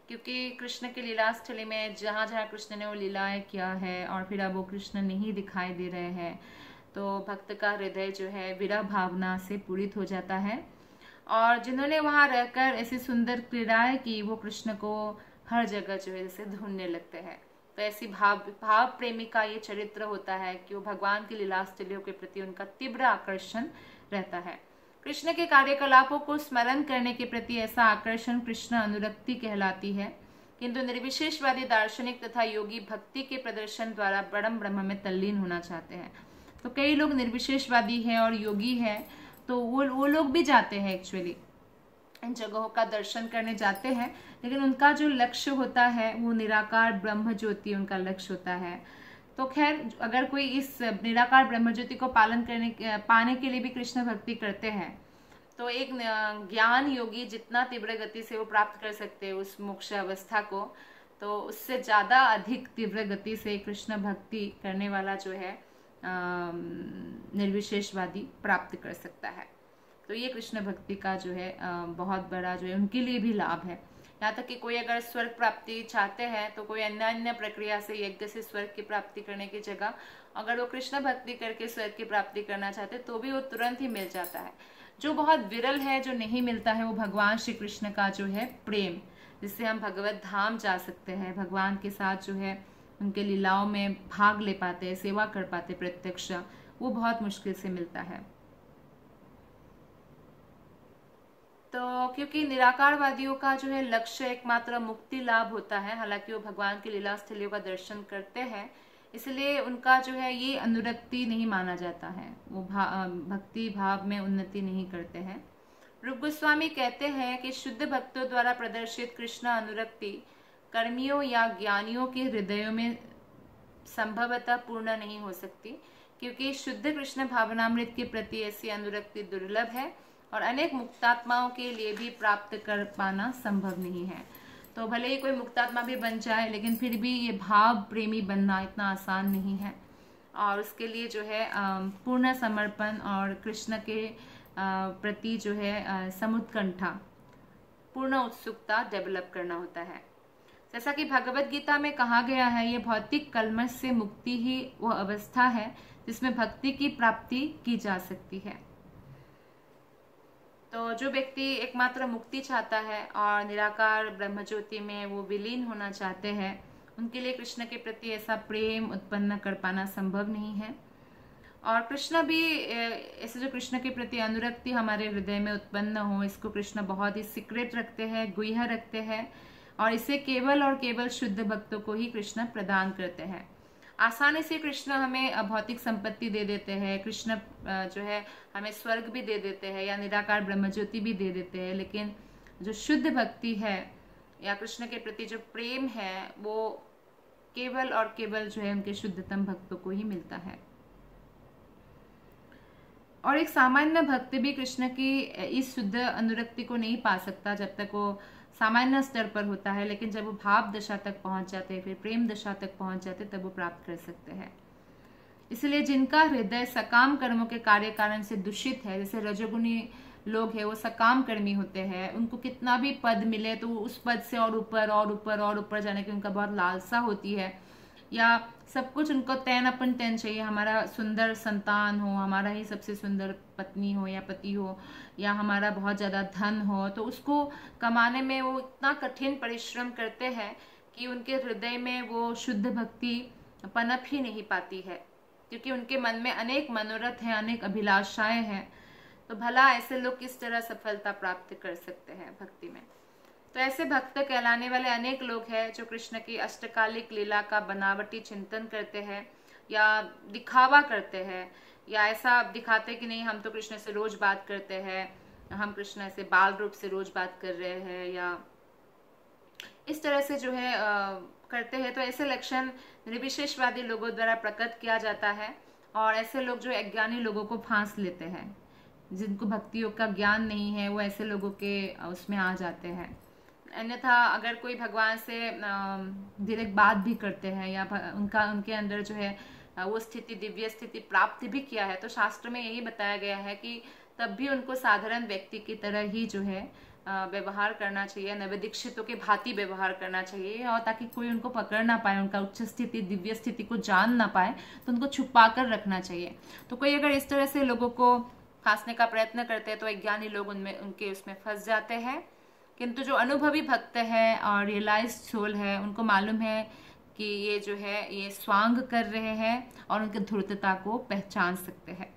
A: क्योंकि कृष्ण की लीलास्थली में जहाँ जहाँ कृष्ण ने वो लीलाएं किया है और फिर अब वो कृष्ण नहीं दिखाई दे रहे हैं, तो भक्त का हृदय जो है विरह भावना से पूरित हो जाता है। और जिन्होंने वहां रहकर ऐसी सुंदर क्रीड़ाएं की, वो कृष्ण को हर जगह जो है जैसे ढूंढने लगते हैं। तो ऐसी भाव प्रेमी का ये चरित्र होता है कि वो भगवान की लीलास्थलियों के प्रति उनका तीव्र आकर्षण रहता है। कृष्ण के कार्यकलापों को स्मरण करने के प्रति ऐसा आकर्षण कृष्ण अनुरक्ति कहलाती है। किंतु निर्विशेषवादी दार्शनिक तथा योगी भक्ति के प्रदर्शन द्वारा परम ब्रह्म में तल्लीन होना चाहते हैं। तो कई लोग निर्विशेषवादी हैं और योगी हैं, तो वो लोग भी जाते हैं एक्चुअली इन जगहों का दर्शन करने जाते हैं, लेकिन उनका जो लक्ष्य होता है वो निराकार ब्रह्म ज्योति उनका लक्ष्य होता है। तो खैर अगर कोई इस निराकार ब्रह्मज्योति को पाने के लिए भी कृष्ण भक्ति करते हैं तो एक ज्ञान योगी जितना तीव्र गति से वो प्राप्त कर सकते हैं उस मोक्ष अवस्था को, तो उससे ज़्यादा अधिक तीव्र गति से कृष्ण भक्ति करने वाला जो है निर्विशेषवादी प्राप्त कर सकता है। तो ये कृष्ण भक्ति का जो है बहुत बड़ा जो है उनके लिए भी लाभ है। यहाँ तक कि कोई अगर स्वर्ग प्राप्ति चाहते हैं तो कोई अन्य प्रक्रिया से यज्ञ से स्वर्ग की प्राप्ति करने की जगह अगर वो कृष्ण भक्ति करके स्वर्ग की प्राप्ति करना चाहते तो भी वो तुरंत ही मिल जाता है। जो बहुत विरल है, जो नहीं मिलता है, वो भगवान श्री कृष्ण का जो है प्रेम, जिससे हम भगवत धाम जा सकते हैं, भगवान के साथ जो है उनके लीलाओं में भाग ले पाते हैं, सेवा कर पाते प्रत्यक्ष, वो बहुत मुश्किल से मिलता है। तो क्योंकि निराकारवादियों का जो है लक्ष्य एकमात्र मुक्ति लाभ होता है, हालांकि वो भगवान की लीला स्थलियों का दर्शन करते हैं, इसलिए उनका जो है ये अनुरक्ति नहीं माना जाता है, वो भक्ति भाव में उन्नति नहीं करते हैं। रूप गोस्वामी कहते हैं कि शुद्ध भक्तों द्वारा प्रदर्शित कृष्ण अनुरक्ति कर्मियों या ज्ञानियों के हृदयों में संभवतः पूर्ण नहीं हो सकती, क्योंकि शुद्ध कृष्ण भावनामृत के प्रति ऐसी अनुरक्ति दुर्लभ है और अनेक मुक्तात्माओं के लिए भी प्राप्त कर पाना संभव नहीं है। तो भले ही कोई मुक्तात्मा भी बन जाए, लेकिन फिर भी ये भाव प्रेमी बनना इतना आसान नहीं है, और उसके लिए जो है पूर्ण समर्पण और कृष्ण के प्रति जो है समुत्कंठा, पूर्ण उत्सुकता डेवलप करना होता है। जैसा कि भगवत गीता में कहा गया है, ये भौतिक कल्मश से मुक्ति ही वह अवस्था है जिसमें भक्ति की प्राप्ति की जा सकती है। तो जो व्यक्ति एकमात्र मुक्ति चाहता है और निराकार ब्रह्मज्योति में वो विलीन होना चाहते हैं, उनके लिए कृष्ण के प्रति ऐसा प्रेम उत्पन्न कर पाना संभव नहीं है। और कृष्ण भी ऐसे जो कृष्ण के प्रति अनुरक्ति हमारे हृदय में उत्पन्न हो, इसको कृष्ण बहुत ही सीक्रेट रखते हैं, गुह्य रखते हैं, और इसे केवल और केवल शुद्ध भक्तों को ही कृष्ण प्रदान करते हैं। आसानी से कृष्ण हमें भौतिक संपत्ति दे देते हैं, कृष्ण जो है हमें स्वर्ग भी दे देते हैं या निराकार ब्रह्मज्योति भी दे देते हैं, लेकिन जो शुद्ध भक्ति है या कृष्ण के प्रति जो प्रेम है वो केवल और केवल जो है उनके शुद्धतम भक्तों को ही मिलता है। और एक सामान्य भक्त भी कृष्ण की इस शुद्ध अनुरक्ति को नहीं पा सकता जब तक वो सामान्य स्तर पर होता है, लेकिन जब वो भाव दशा तक पहुंच जाते हैं, फिर प्रेम दशा तक पहुंच जाते, तब वो प्राप्त कर सकते हैं। इसलिए जिनका हृदय सकाम कर्मों के कार्य कारण से दूषित है, जैसे रजोगुणी लोग हैं, वो सकाम कर्मी होते हैं, उनको कितना भी पद मिले तो उस पद से और ऊपर और ऊपर और ऊपर जाने की उनका बहुत लालसा होती है, या सब कुछ उनको तैन अपन तैन चाहिए, हमारा सुंदर संतान हो, हमारा ही सबसे सुंदर पत्नी हो या पति हो, या हमारा बहुत ज़्यादा धन हो, तो उसको कमाने में वो इतना कठिन परिश्रम करते हैं कि उनके हृदय में वो शुद्ध भक्ति पनप ही नहीं पाती है, क्योंकि उनके मन में अनेक मनोरथ हैं, अनेक अभिलाषाएं हैं। तो भला ऐसे लोग किस तरह सफलता प्राप्त कर सकते हैं भक्ति में। तो ऐसे भक्त कहलाने वाले अनेक लोग हैं जो कृष्ण की अष्टकालिक लीला का बनावटी चिंतन करते हैं या दिखावा करते हैं, या ऐसा दिखाते कि नहीं हम तो कृष्ण से रोज बात करते हैं, हम कृष्ण से बाल रूप से रोज बात कर रहे हैं, या इस तरह से जो है करते हैं। तो ऐसे लक्षण निर्विशेषवादी लोगों द्वारा प्रकट किया जाता है, और ऐसे लोग जो अज्ञानी लोगों को फांस लेते हैं, जिनको भक्ति योग का ज्ञान नहीं है, वो ऐसे लोगों के उसमें आ जाते हैं। अन्यथा अगर कोई भगवान से डायरेक्ट बात भी करते हैं या उनके अंदर जो है वो स्थिति, दिव्य स्थिति प्राप्त भी किया है, तो शास्त्र में यही बताया गया है कि तब भी उनको साधारण व्यक्ति की तरह ही जो है व्यवहार करना चाहिए, नवदीक्षितों के भांति व्यवहार करना चाहिए, और ताकि कोई उनको पकड़ ना पाए, उनका उच्च स्थिति दिव्य स्थिति को जान ना पाए, तो उनको छुपा कर रखना चाहिए। तो कोई अगर इस तरह से लोगों को फांसने का प्रयत्न करते हैं तो अज्ञानी लोग उनके उसमें फंस जाते हैं। किंतु जो अनुभवी भक्त है और रियलाइज्ड सोल है, उनको मालूम है कि ये जो है ये स्वांग कर रहे हैं और उनकी धूर्तता को पहचान सकते हैं।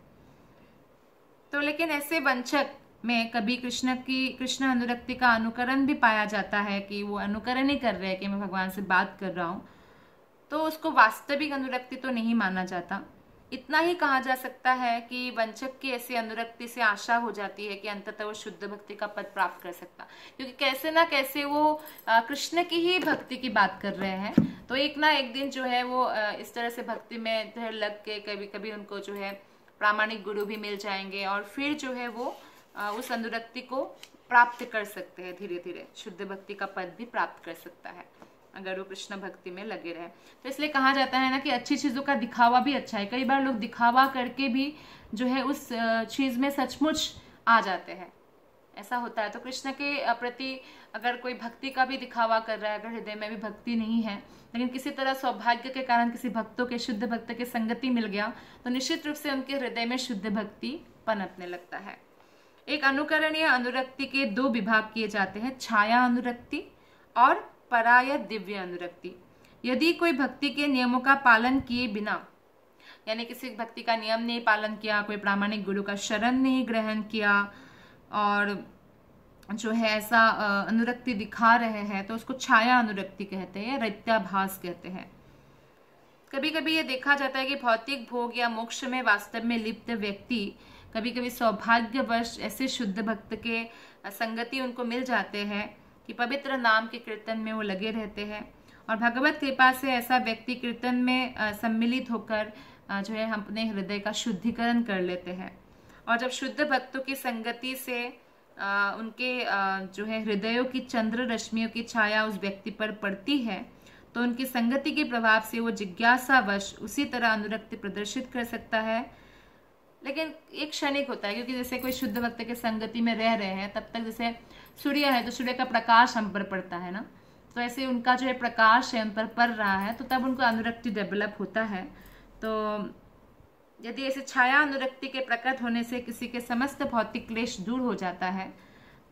A: तो लेकिन ऐसे वंचक में कभी कृष्ण अनुरक्ति का अनुकरण भी पाया जाता है कि वो अनुकरण ही कर रहे हैं कि मैं भगवान से बात कर रहा हूँ, तो उसको वास्तविक अनुरक्ति तो नहीं माना जाता। इतना ही कहा जा सकता है कि वंचक की ऐसी अनुरक्ति से आशा हो जाती है कि अंततः वो शुद्ध भक्ति का पद प्राप्त कर सकता, क्योंकि कैसे ना कैसे वो कृष्ण की ही भक्ति की बात कर रहे हैं। तो एक ना एक दिन जो है वो इस तरह से भक्ति में धर लग के कभी कभी उनको जो है प्रामाणिक गुरु भी मिल जाएंगे और फिर जो है वो उस अनुरक्ति को प्राप्त कर सकते हैं, धीरे धीरे शुद्ध भक्ति का पद भी प्राप्त कर सकता है अगर वो कृष्ण भक्ति में लगे रहे। तो इसलिए कहा जाता है ना कि अच्छी चीजों का दिखावा भी अच्छा है। कई बार लोग दिखावा करके भी जो है उस चीज में सचमुच आ जाते हैं, ऐसा होता है। तो कृष्ण के प्रति अगर कोई भक्ति का भी दिखावा कर रहा है, अगर हृदय में भी भक्ति नहीं है, लेकिन किसी तरह सौभाग्य के कारण किसी भक्तों के शुद्ध भक्त के संगति मिल गया, तो निश्चित रूप से उनके हृदय में शुद्ध भक्ति पनपने लगता है। एक अनुकरणीय अनुरक्ति के दो विभाग किए जाते हैं, छाया अनुरक्ति और पराय दिव्य अनुरक्ति। यदि कोई भक्ति के नियमों का पालन किए बिना, यानी किसी भक्ति का नियम नहीं पालन किया, कोई प्रामाणिक गुरु का शरण नहीं ग्रहण किया और जो है ऐसा अनुरक्ति दिखा रहे हैं, तो उसको छाया अनुरक्ति कहते हैं, रत्याभास कहते हैं। कभी कभी ये देखा जाता है कि भौतिक भोग या मोक्ष में वास्तव में लिप्त व्यक्ति कभी कभी सौभाग्यवश ऐसे शुद्ध भक्त के संगति उनको मिल जाते हैं कि पवित्र नाम के कीर्तन में वो लगे रहते हैं और भगवत कृपा से ऐसा व्यक्ति कीर्तन में सम्मिलित होकर जो है हम अपने हृदय का शुद्धिकरण कर लेते हैं। और जब शुद्ध भक्तों की संगति से उनके जो है हृदयों की चंद्र रश्मियों की छाया उस व्यक्ति पर पड़ती है, तो उनकी संगति के प्रभाव से वो जिज्ञासावश उसी तरह अनुरक्ति प्रदर्शित कर सकता है। लेकिन एक क्षणिक होता है, क्योंकि जैसे कोई शुद्ध भक्त के संगति में रह रहे हैं तब तक जैसे सूर्य है तो सूर्य का प्रकाश हम पर पड़ता है ना, तो ऐसे उनका जो है प्रकाश है उन पर पड़ रहा है, तो तब उनको अनुरक्ति डेवलप होता है। तो यदि ऐसे छाया अनुरक्ति के प्रकट होने से किसी के समस्त भौतिक क्लेश दूर हो जाता है,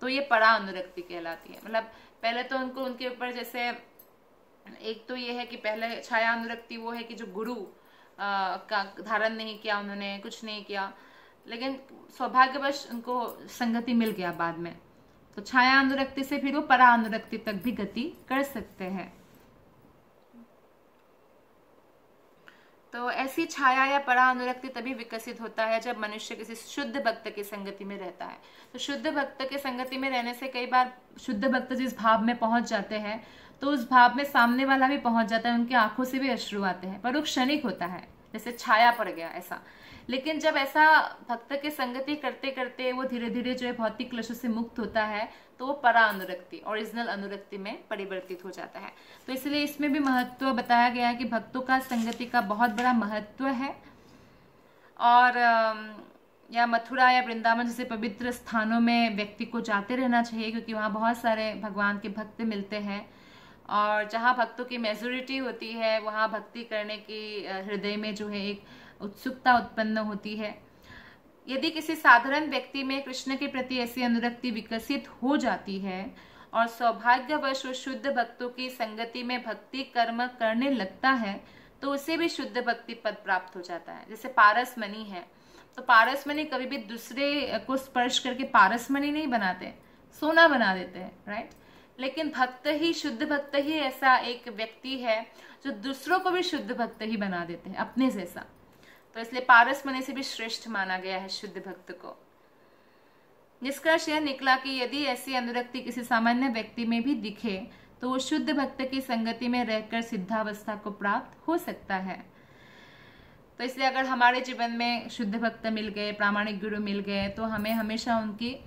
A: तो ये परा अनुरक्ति कहलाती है। मतलब पहले तो उनको उनके ऊपर जैसे एक तो ये है कि पहले छाया अनुरक्ति वो है कि जो गुरु का धारण नहीं किया, उन्होंने कुछ नहीं किया, लेकिन सौभाग्यवश उनको संगति मिल गया बाद में, तो छाया अनुरक्ति से फिर वो परा अनुरक्ति तक भी गति कर सकते हैं। तो ऐसी छाया या परा अनुरक्ति तभी विकसित होता है जब मनुष्य किसी शुद्ध भक्त की संगति में रहता है। तो शुद्ध भक्त के संगति में रहने से कई बार शुद्ध भक्त जिस भाव में पहुंच जाते हैं, तो उस भाव में सामने वाला भी पहुंच जाता है, उनकी आंखों से भी अश्रु आते हैं, पर वो क्षणिक होता है, जैसे छाया पड़ गया ऐसा। लेकिन जब ऐसा भक्त के संगति करते करते वो धीरे धीरे जो है भौतिक क्लेशों से मुक्त होता है, तो वो परा अनुरक्ति, ओरिजिनल अनुरक्ति में परिवर्तित हो जाता है। तो इसलिए इसमें भी महत्व बताया गया है कि भक्तों का संगति का बहुत बड़ा महत्व है। और या मथुरा या वृंदावन जैसे पवित्र स्थानों में व्यक्ति को जाते रहना चाहिए, क्योंकि वहाँ बहुत सारे भगवान के भक्त मिलते हैं और जहाँ भक्तों की मेजोरिटी होती है वहाँ भक्ति करने की हृदय में जो है एक उत्सुकता उत्पन्न होती है। यदि किसी साधारण व्यक्ति में कृष्ण के प्रति ऐसी अनुरक्ति विकसित हो जाती है और सौभाग्यवश वो शुद्ध भक्तों की संगति में भक्ति कर्म करने लगता है, तो उसे भी शुद्ध भक्ति पद प्राप्त हो जाता है। जैसे पारसमणि है, तो पारसमणि कभी भी दूसरे को स्पर्श करके पारसमणि नहीं बनाते, सोना बना देते हैं, राइट। लेकिन भक्त ही, शुद्ध भक्त ही ऐसा एक व्यक्ति है जो दूसरों को भी शुद्ध भक्त ही बना देते हैं अपने जैसा। तो इसलिए पारसमणि से भी श्रेष्ठ माना गया है शुद्ध भक्त को। निष्कर्ष यह निकला कि यदि ऐसी अनुरक्ति किसी सामान्य व्यक्ति में भी दिखे, तो वो शुद्ध भक्त की संगति में रहकर सिद्धावस्था को प्राप्त हो सकता है। तो इसलिए अगर हमारे जीवन में शुद्ध भक्त मिल गए, प्रामाणिक गुरु मिल गए, तो हमें हमेशा उनकी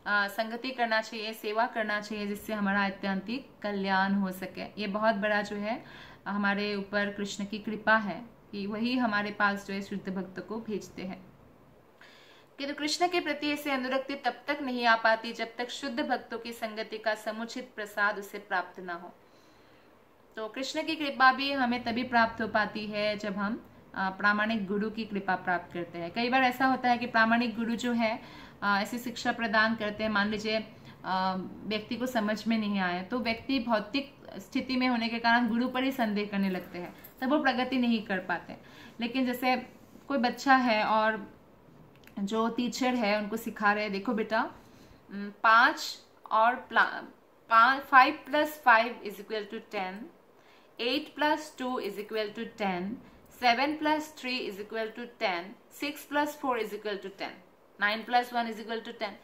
A: संगति करना चाहिए, सेवा करना चाहिए, जिससे हमारा आत्यंतिक कल्याण हो सके। ये बहुत बड़ा जो है हमारे ऊपर कृष्ण की कृपा है कि वही हमारे पास जो है शुद्ध भक्त को भेजते हैं। किंतु कृष्ण के प्रति ऐसे अनुरक्ति तब तक नहीं आ पाती जब तक शुद्ध भक्तों की संगति का समुचित प्रसाद उसे प्राप्त न हो। तो कृष्ण की कृपा भी हमें तभी प्राप्त हो पाती है जब हम प्रामाणिक गुरु की कृपा प्राप्त करते हैं। कई बार ऐसा होता है कि प्रामाणिक गुरु जो है ऐसी शिक्षा प्रदान करते हैं, मान लीजिए व्यक्ति को समझ में नहीं आए, तो व्यक्ति भौतिक स्थिति में होने के कारण गुरु पर ही संदेह करने लगते हैं, तब वो प्रगति नहीं कर पाते। लेकिन जैसे कोई बच्चा है और जो टीचर है उनको सिखा रहे हैं, देखो बेटा 5 और 5 + 5 = 10, 8 + 2 = 10, 7 + 3 = 10, 6 + 4 = 10, 9 + 1 = 10।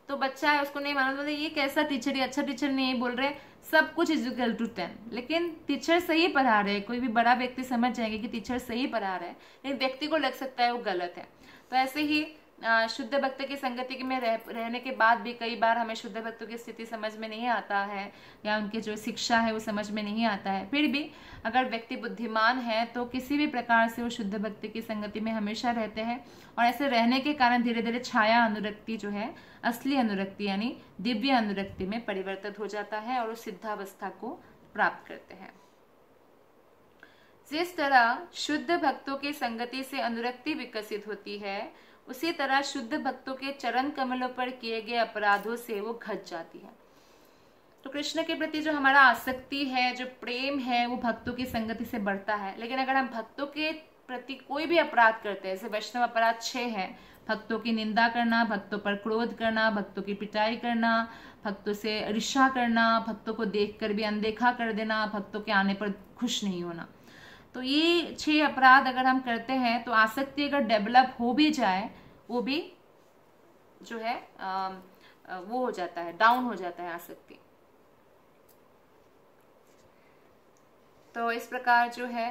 A: तो बच्चा है, उसको नहीं मालूम, बोलते ये कैसा टीचर है, अच्छा टीचर नहीं बोल रहे, सब कुछ = 10। लेकिन टीचर सही पढ़ा रहे हैं, कोई भी बड़ा व्यक्ति समझ जाएंगे कि टीचर सही पढ़ा रहे हैं, लेकिन व्यक्ति को लग सकता है वो गलत है। तो ऐसे ही शुद्ध भक्त की संगति में रहने के बाद भी कई बार हमें शुद्ध भक्तों की स्थिति समझ में नहीं आता है, या उनकी जो शिक्षा है वो समझ में नहीं आता है। फिर भी अगर व्यक्ति बुद्धिमान है तो किसी भी प्रकार से वो शुद्ध भक्ति की संगति में हमेशा रहते हैं, और ऐसे रहने के कारण धीरे धीरे छाया अनुरक्ति जो है असली अनुरक्ति यानी दिव्य अनुरक्ति में परिवर्तित हो जाता है, और उस सिद्धावस्था को प्राप्त करते हैं। जिस तरह शुद्ध भक्तों की संगति से अनुरक्ति विकसित होती है, उसी तरह शुद्ध भक्तों के चरण कमलों पर किए गए अपराधों से वो घट जाती है। तो कृष्ण के प्रति जो हमारा आसक्ति है, जो प्रेम है, वो भक्तों की संगति से बढ़ता है। लेकिन अगर हम भक्तों के प्रति कोई भी अपराध करते हैं, जैसे वैष्णव अपराध 6 है, भक्तों की निंदा करना, भक्तों पर क्रोध करना, भक्तों की पिटाई करना, भक्तों से ईर्ष्या करना, भक्तों को देखकर भी अनदेखा कर देना, भक्तों के आने पर खुश नहीं होना, तो ये 6 अपराध अगर हम करते हैं तो आसक्ति अगर डेवलप हो भी जाए, वो भी जो है वो हो जाता है, डाउन हो जाता है आसक्ति। तो इस प्रकार जो है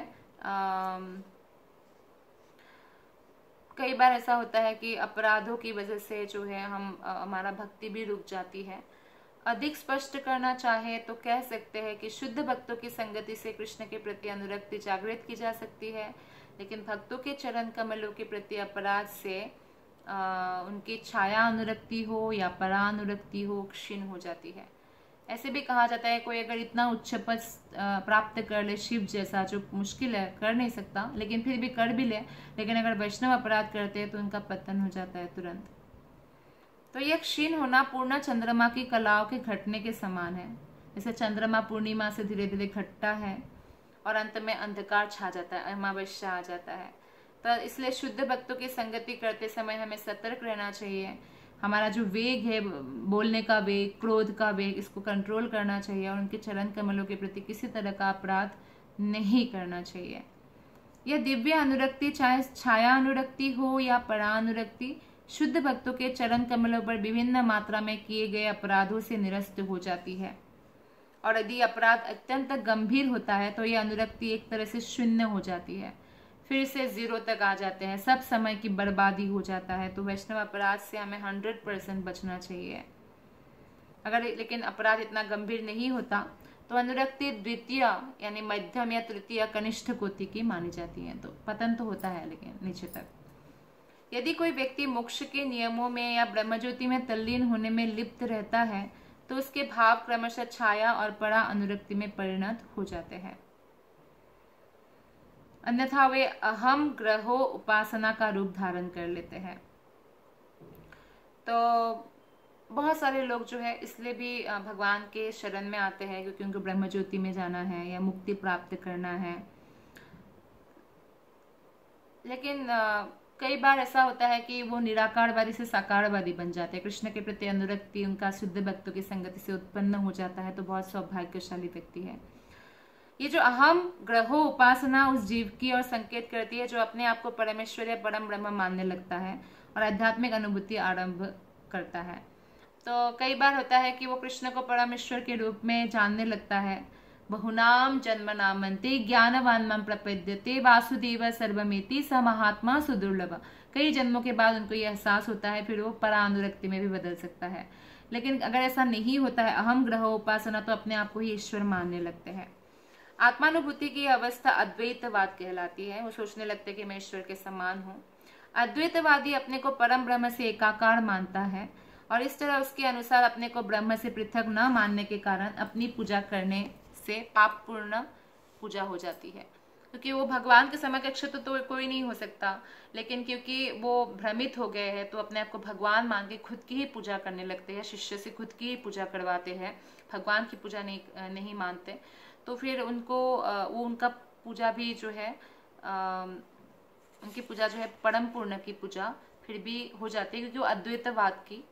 A: कई बार ऐसा होता है कि अपराधों की वजह से जो है हमारा भक्ति भी रुक जाती है। अधिक स्पष्ट करना चाहे तो कह सकते हैं कि शुद्ध भक्तों की संगति से कृष्ण के प्रति अनुरक्ति जागृत की जा सकती है, लेकिन भक्तों के चरण कमलों के प्रति अपराध से उनकी छाया अनुरक्ति हो या परा अनुरक्ति हो क्षीण हो जाती है। ऐसे भी कहा जाता है कोई अगर इतना उच्च पद प्राप्त कर ले, शिव जैसा, जो मुश्किल है, कर नहीं सकता, लेकिन फिर भी कर भी ले, लेकिन अगर वैष्णव अपराध करते हैं तो उनका पतन हो जाता है तुरंत। तो यह क्षीण होना पूर्ण चंद्रमा की कलाओं के घटने के समान है। जैसे चंद्रमा पूर्णिमा से धीरे धीरे घटता है और अंत में अंधकार छा जाता है, अमावस्या आ जाता है। तो इसलिए शुद्ध भक्तों की संगति करते समय हमें सतर्क रहना चाहिए। हमारा जो वेग है, बोलने का वेग, क्रोध का वेग, इसको कंट्रोल करना चाहिए, और उनके चरण कमलों के प्रति किसी तरह का अपराध नहीं करना चाहिए। यह दिव्य अनुरक्ति चाहे छाया अनुरक्ति हो या परा अनुरक्ति, शुद्ध भक्तों के चरण कमलों पर विभिन्न मात्रा में किए गए अपराधों से निरस्त हो जाती है। और यदि अपराध अत्यंत गंभीर होता है तो यह अनुरक्ति एक तरह से शून्य हो जाती है, फिर से 0 तक आ जाते हैं, सब समय की बर्बादी हो जाता है। तो वैष्णव अपराध से हमें 100% बचना चाहिए। अगर लेकिन अपराध इतना गंभीर नहीं होता तो अनुरक्ति द्वितीय यानी मध्यम या तृतीय कनिष्ठ कोटि की मानी जाती है। तो पतन तो होता है लेकिन नीचे तक। यदि कोई व्यक्ति मोक्ष के नियमों में या ब्रह्मज्योति में तल्लीन होने में लिप्त रहता है तो उसके भाव क्रमशः छाया और परा अनुरक्ति में परिणत हो जाते हैं, अन्यथा वे अहम ग्रहो उपासना का रूप धारण कर लेते हैं। तो बहुत सारे लोग जो है इसलिए भी भगवान के शरण में आते हैं क्योंकि उनको ब्रह्म ज्योति में जाना है या मुक्ति प्राप्त करना है। लेकिन कई बार ऐसा होता है कि वो निराकारवादी से साकारवादी बन जाते हैं। कृष्ण के प्रति अनुरक्ति उनका शुद्ध भक्तों की संगति से उत्पन्न हो जाता है, तो बहुत सौभाग्यशाली व्यक्ति है। ये जो अहम ग्रहो उपासना उस जीव की और संकेत करती है जो अपने आप को परमेश्वर या परम ब्रह्म मानने लगता है और आध्यात्मिक अनुभूति आरंभ करता है। तो कई बार होता है कि वो कृष्ण को परमेश्वर के रूप में जानने लगता है। बहुनाम जन्म नामंते ज्ञानवान मम प्रपद्यते वासुदेव सर्वमेति स महात्मा सुदुर्लभ। कई जन्मों के बाद उनको यह एहसास होता है, फिर वो परानुरक्ति में भी बदल सकता है। लेकिन अगर ऐसा नहीं होता है अहम ग्रहो उपासना, तो अपने आप को ही ईश्वर मानने लगते हैं। आत्मानुभूति की अवस्था अद्वैतवाद कहलाती है। वो सोचने लगते हैं कि मैं ईश्वर के समान हूँ। अद्वैतवादी अपने को परम ब्रह्म से एकाकार मानता है और इस तरह उसके अनुसार अपने को ब्रह्म से पृथक न मानने के कारण अपनी पूजा करने से पाप पूर्ण पूजा हो जाती है, क्योंकि वो भगवान के समकक्ष तो कोई नहीं हो सकता। लेकिन क्योंकि वो भ्रमित हो गए हैं तो अपने आप को भगवान मान के खुद की ही पूजा करने लगते हैं। शिष्य से खुद की ही पूजा करवाते हैं, भगवान की पूजा नहीं मानते। तो फिर उनको वो उनका पूजा भी जो है उनकी पूजा जो है परम पूर्ण की पूजा फिर भी हो जाती है, क्योंकि वो अद्वैतवाद की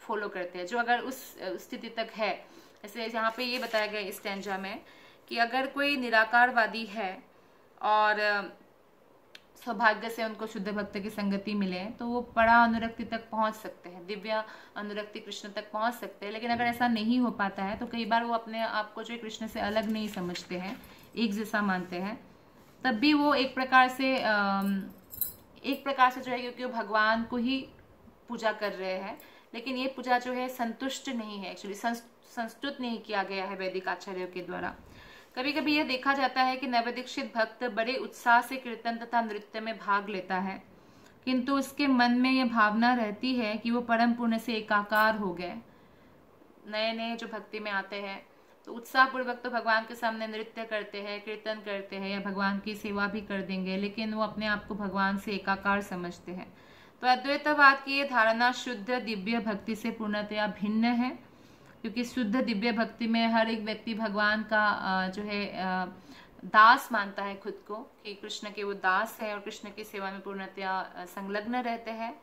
A: फॉलो करते हैं। जो अगर उस स्थिति तक है, जैसे यहाँ पे ये बताया गया इस स्टैंजा में कि अगर कोई निराकारवादी है और सौभाग्य से उनको शुद्ध भक्त की संगति मिले तो वो परा अनुरक्ति तक पहुंच सकते हैं, दिव्य अनुरक्ति कृष्ण तक पहुंच सकते हैं। लेकिन अगर ऐसा नहीं हो पाता है तो कई बार वो अपने आप को जो कृष्ण से अलग नहीं समझते हैं, एक जैसा मानते हैं, तब भी वो एक प्रकार से जो है, क्योंकि वो भगवान को ही पूजा कर रहे हैं, लेकिन ये पूजा जो है संतुष्ट नहीं है, एक्चुअली संस्तुत नहीं किया गया है वैदिक आचार्यों के द्वारा। कभी कभी यह देखा जाता है कि नवदीक्षित भक्त बड़े उत्साह से कीर्तन तथा नृत्य में भाग लेता है, किंतु उसके मन में यह भावना रहती है कि वो परम पुण्य से एकाकार हो गए। नए नए जो भक्ति में आते हैं तो उत्साह पूर्वक तो भगवान के सामने नृत्य करते हैं, कीर्तन करते हैं या भगवान की सेवा भी कर देंगे, लेकिन वो अपने आप को भगवान से एकाकार समझते हैं। तो अद्वैतवाद की ये धारणा शुद्ध दिव्य भक्ति से पूर्णतया भिन्न है, क्योंकि शुद्ध दिव्य भक्ति में हर एक व्यक्ति भगवान का जो है दास मानता है खुद को, कि कृष्ण के वो दास है और कृष्ण की सेवा में पूर्णतया संलग्न रहते हैं।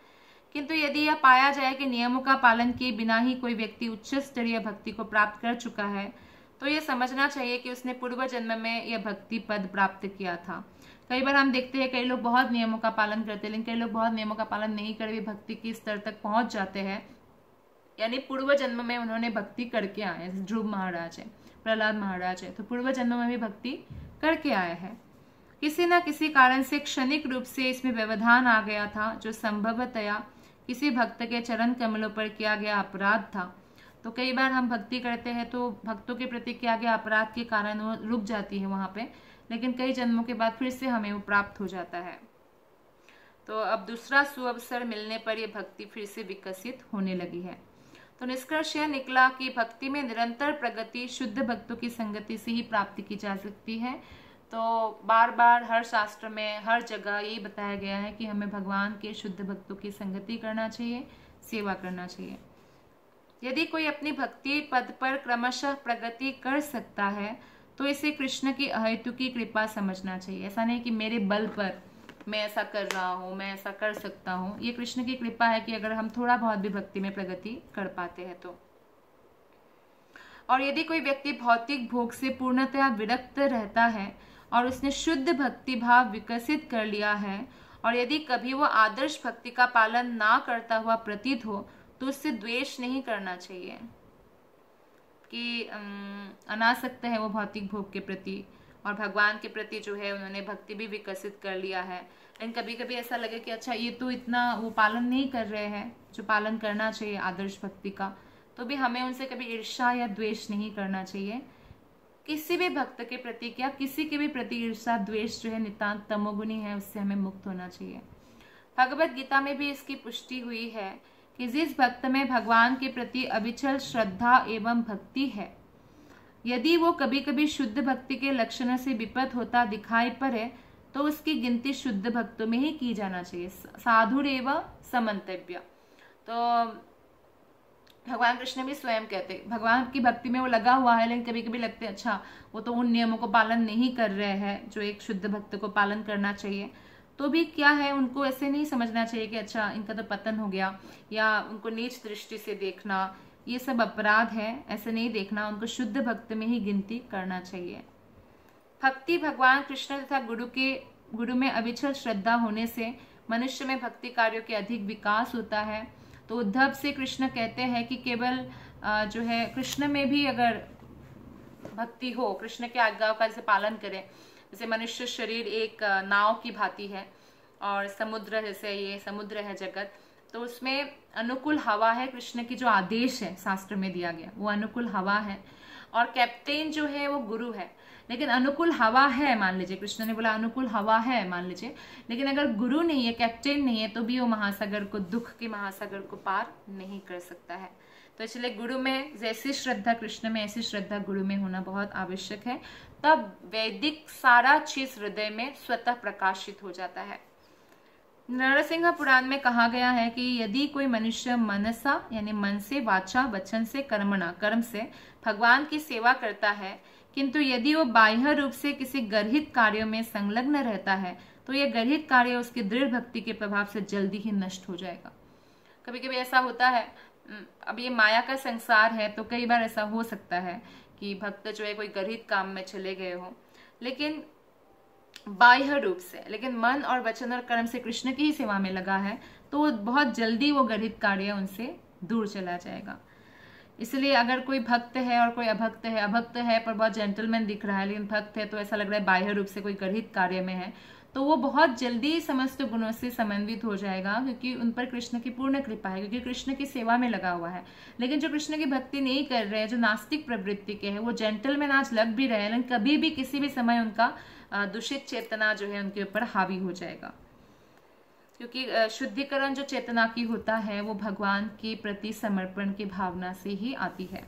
A: किंतु यदि यह पाया जाए कि नियमों का पालन किए बिना ही कोई व्यक्ति उच्च स्तरीय भक्ति को प्राप्त कर चुका है, तो यह समझना चाहिए कि उसने पूर्व जन्म में यह भक्ति पद प्राप्त किया था। कई बार हम देखते हैं कई लोग बहुत नियमों का पालन करते हैं, लेकिन कई लोग बहुत नियमों का पालन नहीं कर भी भक्ति के स्तर तक पहुंच जाते हैं, यानी पूर्व जन्म में उन्होंने भक्ति करके आए हैं। ध्रुव महाराज है, प्रहलाद महाराज है, तो पूर्व जन्म में भी भक्ति करके आए हैं। किसी न किसी कारण से क्षणिक रूप से इसमें व्यवधान आ गया था, जो संभवतया किसी भक्त के चरण कमलों पर किया गया अपराध था। तो कई बार हम भक्ति करते हैं तो भक्तों के प्रति किया गया अपराध के कारण वो रुक जाती है वहां पे, लेकिन कई जन्मों के बाद फिर से हमें वो प्राप्त हो जाता है। तो अब दूसरा सुअवसर मिलने पर यह भक्ति फिर से विकसित होने लगी है। तो निष्कर्ष यह निकला कि भक्ति में निरंतर प्रगति शुद्ध भक्तों की संगति से ही प्राप्ति की जा सकती है। तो बार बार हर शास्त्र में हर जगह यही बताया गया है कि हमें भगवान के शुद्ध भक्तों की संगति करना चाहिए, सेवा करना चाहिए। यदि कोई अपनी भक्ति पद पर क्रमशः प्रगति कर सकता है तो इसे कृष्ण की अहेतुकी कृपा समझना चाहिए। ऐसा नहीं कि मेरे बल पर मैं ऐसा कर रहा हूँ, मैं ऐसा कर सकता हूँ। ये कृष्ण की कृपा है कि अगर हम थोड़ा बहुत भी भक्ति में प्रगति कर पाते हैं तो। और यदि कोई व्यक्ति भौतिक भोग से पूर्णतया विरक्त रहता है और उसने शुद्ध भक्ति भाव विकसित कर लिया है, और यदि कभी वो आदर्श भक्ति का पालन ना करता हुआ प्रतीत हो, तो उससे द्वेष नहीं करना चाहिए कि अनासक्त है वो भौतिक भोग के प्रति और भगवान के प्रति जो है उन्होंने भक्ति भी विकसित कर लिया है। लेकिन कभी कभी ऐसा लगे कि अच्छा ये तो इतना वो पालन नहीं कर रहे हैं जो पालन करना चाहिए आदर्श भक्ति का, तो भी हमें उनसे कभी ईर्ष्या या द्वेष नहीं करना चाहिए। किसी भी भक्त के प्रति या किसी के भी प्रति ईर्ष्या द्वेष जो है नितांत तमोगुणी है, उससे हमें मुक्त होना चाहिए। भगवत गीता में भी इसकी पुष्टि हुई है कि जिस भक्त में भगवान के प्रति अविचल श्रद्धा एवं भक्ति है, यदि वो कभी कभी शुद्ध भक्ति के लक्षण से विपद होता दिखाई पड़े तो उसकी गिनती शुद्ध भक्तों में ही की जाना चाहिए। साधुरेव समन्तव्य। तो भगवान कृष्ण भी स्वयं कहते भगवान की भक्ति में वो लगा हुआ है, लेकिन कभी कभी लगते अच्छा वो तो उन नियमों को पालन नहीं कर रहे हैं जो एक शुद्ध भक्त को पालन करना चाहिए। तो भी क्या है, उनको ऐसे नहीं समझना चाहिए कि अच्छा इनका तो पतन हो गया या उनको नीच दृष्टि से देखना, ये सब अपराध है, ऐसे नहीं देखना। उनको शुद्ध भक्त में ही गिनती करना चाहिए। भक्ति भगवान कृष्ण तथा गुरु में अविचल श्रद्धा होने से मनुष्य में भक्ति कार्यों के अधिक विकास होता है। तो उद्धव से कृष्ण कहते हैं कि केवल जो है कृष्ण में भी अगर भक्ति हो, कृष्ण के आज्ञाओं का जैसे पालन करें, जैसे मनुष्य शरीर एक नाव की भांति है और समुद्र जैसे ये समुद्र है जगत, तो उसमें अनुकूल हवा है। कृष्ण की जो आदेश है शास्त्र में दिया गया वो अनुकूल हवा है, और कैप्टेन जो है वो गुरु है। लेकिन अनुकूल हवा है, मान लीजिए कृष्ण ने बोला अनुकूल हवा है मान लीजिए, लेकिन अगर गुरु नहीं है, कैप्टेन नहीं है, तो भी वो महासागर को, दुख के महासागर को पार नहीं कर सकता है। तो इसलिए गुरु में जैसी श्रद्धा कृष्ण में, ऐसी श्रद्धा गुरु में होना बहुत आवश्यक है। तब वैदिक सारा चीज हृदय में स्वतः प्रकाशित हो जाता है। नरसिंह पुराण में कहा गया है कि यदि कोई मनुष्य मनसा यानी मन से, वाचा वचन से, कर्मणा कर्म से भगवान की सेवा करता है, किंतु यदि वो बाह्य रूप से किसी गर्हित कार्यों में संलग्न रहता है, तो यह गर्हित कार्य उसकी दृढ़ भक्ति के प्रभाव से जल्दी ही नष्ट हो जाएगा। कभी कभी ऐसा होता है, अब ये माया का संसार है, तो कई बार ऐसा हो सकता है कि भक्त जो है कोई गर्हित काम में चले गए हो, लेकिन बाह्य रूप से, लेकिन मन और वचन और कर्म से कृष्ण की ही सेवा में लगा है, तो बहुत जल्दी वो गढ़ित कार्य उनसे दूर चला जाएगा। इसलिए अगर कोई भक्त है और कोई अभक्त है पर बहुत जेंटलमैन दिख रहा है, लेकिन भक्त है तो ऐसा लग रहा है बाह्य रूप से कोई गढ़ित कार्य में है, तो वो बहुत जल्दी समस्त गुणों से समन्वित हो जाएगा, क्योंकि उन पर कृष्ण की पूर्ण कृपा है, क्योंकि कृष्ण की सेवा में लगा हुआ है। लेकिन जो कृष्ण की भक्ति नहीं कर रहे हैं, जो नास्तिक प्रवृत्ति के हैं, वो जेंटलमैन आज लग भी रहे हैं, लेकिन कभी भी किसी भी समय उनका दूषित चेतना जो है उनके ऊपर हावी हो जाएगा। क्योंकि शुद्धिकरण जो चेतना की होता है वो भगवान के प्रति समर्पण की भावना से ही आती है।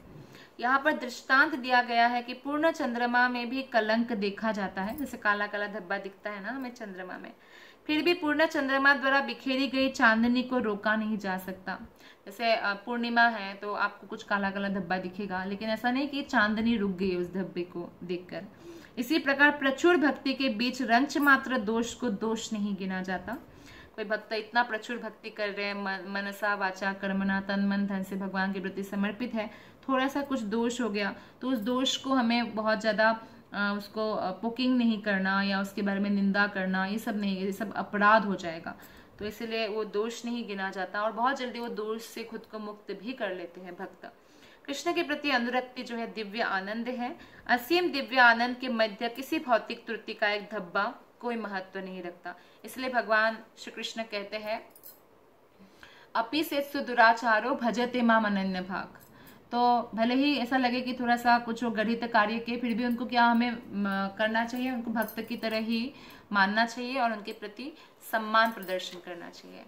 A: यहाँ पर दृष्टांत दिया गया है कि पूर्ण चंद्रमा में भी कलंक देखा जाता है, जैसे काला काला धब्बा दिखता है ना हमें चंद्रमा में, फिर भी पूर्ण चंद्रमा द्वारा बिखेरी गई चांदनी को रोका नहीं जा सकता। जैसे पूर्णिमा है तो आपको कुछ काला काला धब्बा दिखेगा, लेकिन ऐसा नहीं कि चांदनी रुक गई उस धब्बे को देखकर। इसी प्रकार प्रचुर भक्ति के बीच रंच मात्र दोष को दोष नहीं गिना जाता। कोई भक्त इतना प्रचुर भक्ति कर रहे हैं, मनसा वाचा कर्मणा तन मन धन से भगवान के प्रति समर्पित है, थोड़ा सा कुछ दोष हो गया तो उस दोष को हमें बहुत ज्यादा उसको पोकिंग नहीं करना या उसके बारे में निंदा करना, ये सब नहीं, ये सब अपराध हो जाएगा। तो इसलिए वो दोष नहीं गिना जाता और बहुत जल्दी वो दोष से खुद को मुक्त भी कर लेते हैं भक्त। कृष्ण के प्रति अनुरक्ति जो है दिव्य आनंद है। असीम दिव्य आनंद के मध्य किसी भौतिक त्रुटि का एक धब्बा कोई महत्व नहीं रखता। इसलिए भगवान श्री कृष्ण कहते हैं अपि सेत्सु दुराचारो भजते माम अनन्य भाग। तो भले ही ऐसा लगे कि थोड़ा सा कुछ वो गढ़ित कार्य के, फिर भी उनको क्या हमें करना चाहिए, उनको भक्त की तरह ही मानना चाहिए और उनके प्रति सम्मान प्रदर्शन करना चाहिए।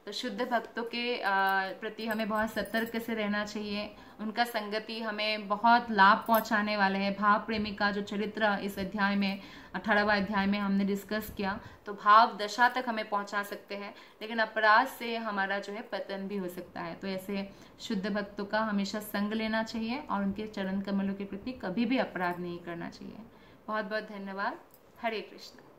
A: तो शुद्ध भक्तों के प्रति हमें बहुत सतर्क से रहना चाहिए। उनका संगति हमें बहुत लाभ पहुंचाने वाले हैं। भाव प्रेमी का जो चरित्र इस अध्याय में 18वां अध्याय में हमने डिस्कस किया, तो भाव दशा तक हमें पहुंचा सकते हैं, लेकिन अपराध से हमारा जो है पतन भी हो सकता है। तो ऐसे शुद्ध भक्तों का हमेशा संग लेना चाहिए और उनके चरण कमलों के प्रति कभी भी अपराध नहीं करना चाहिए। बहुत बहुत धन्यवाद। हरे कृष्ण।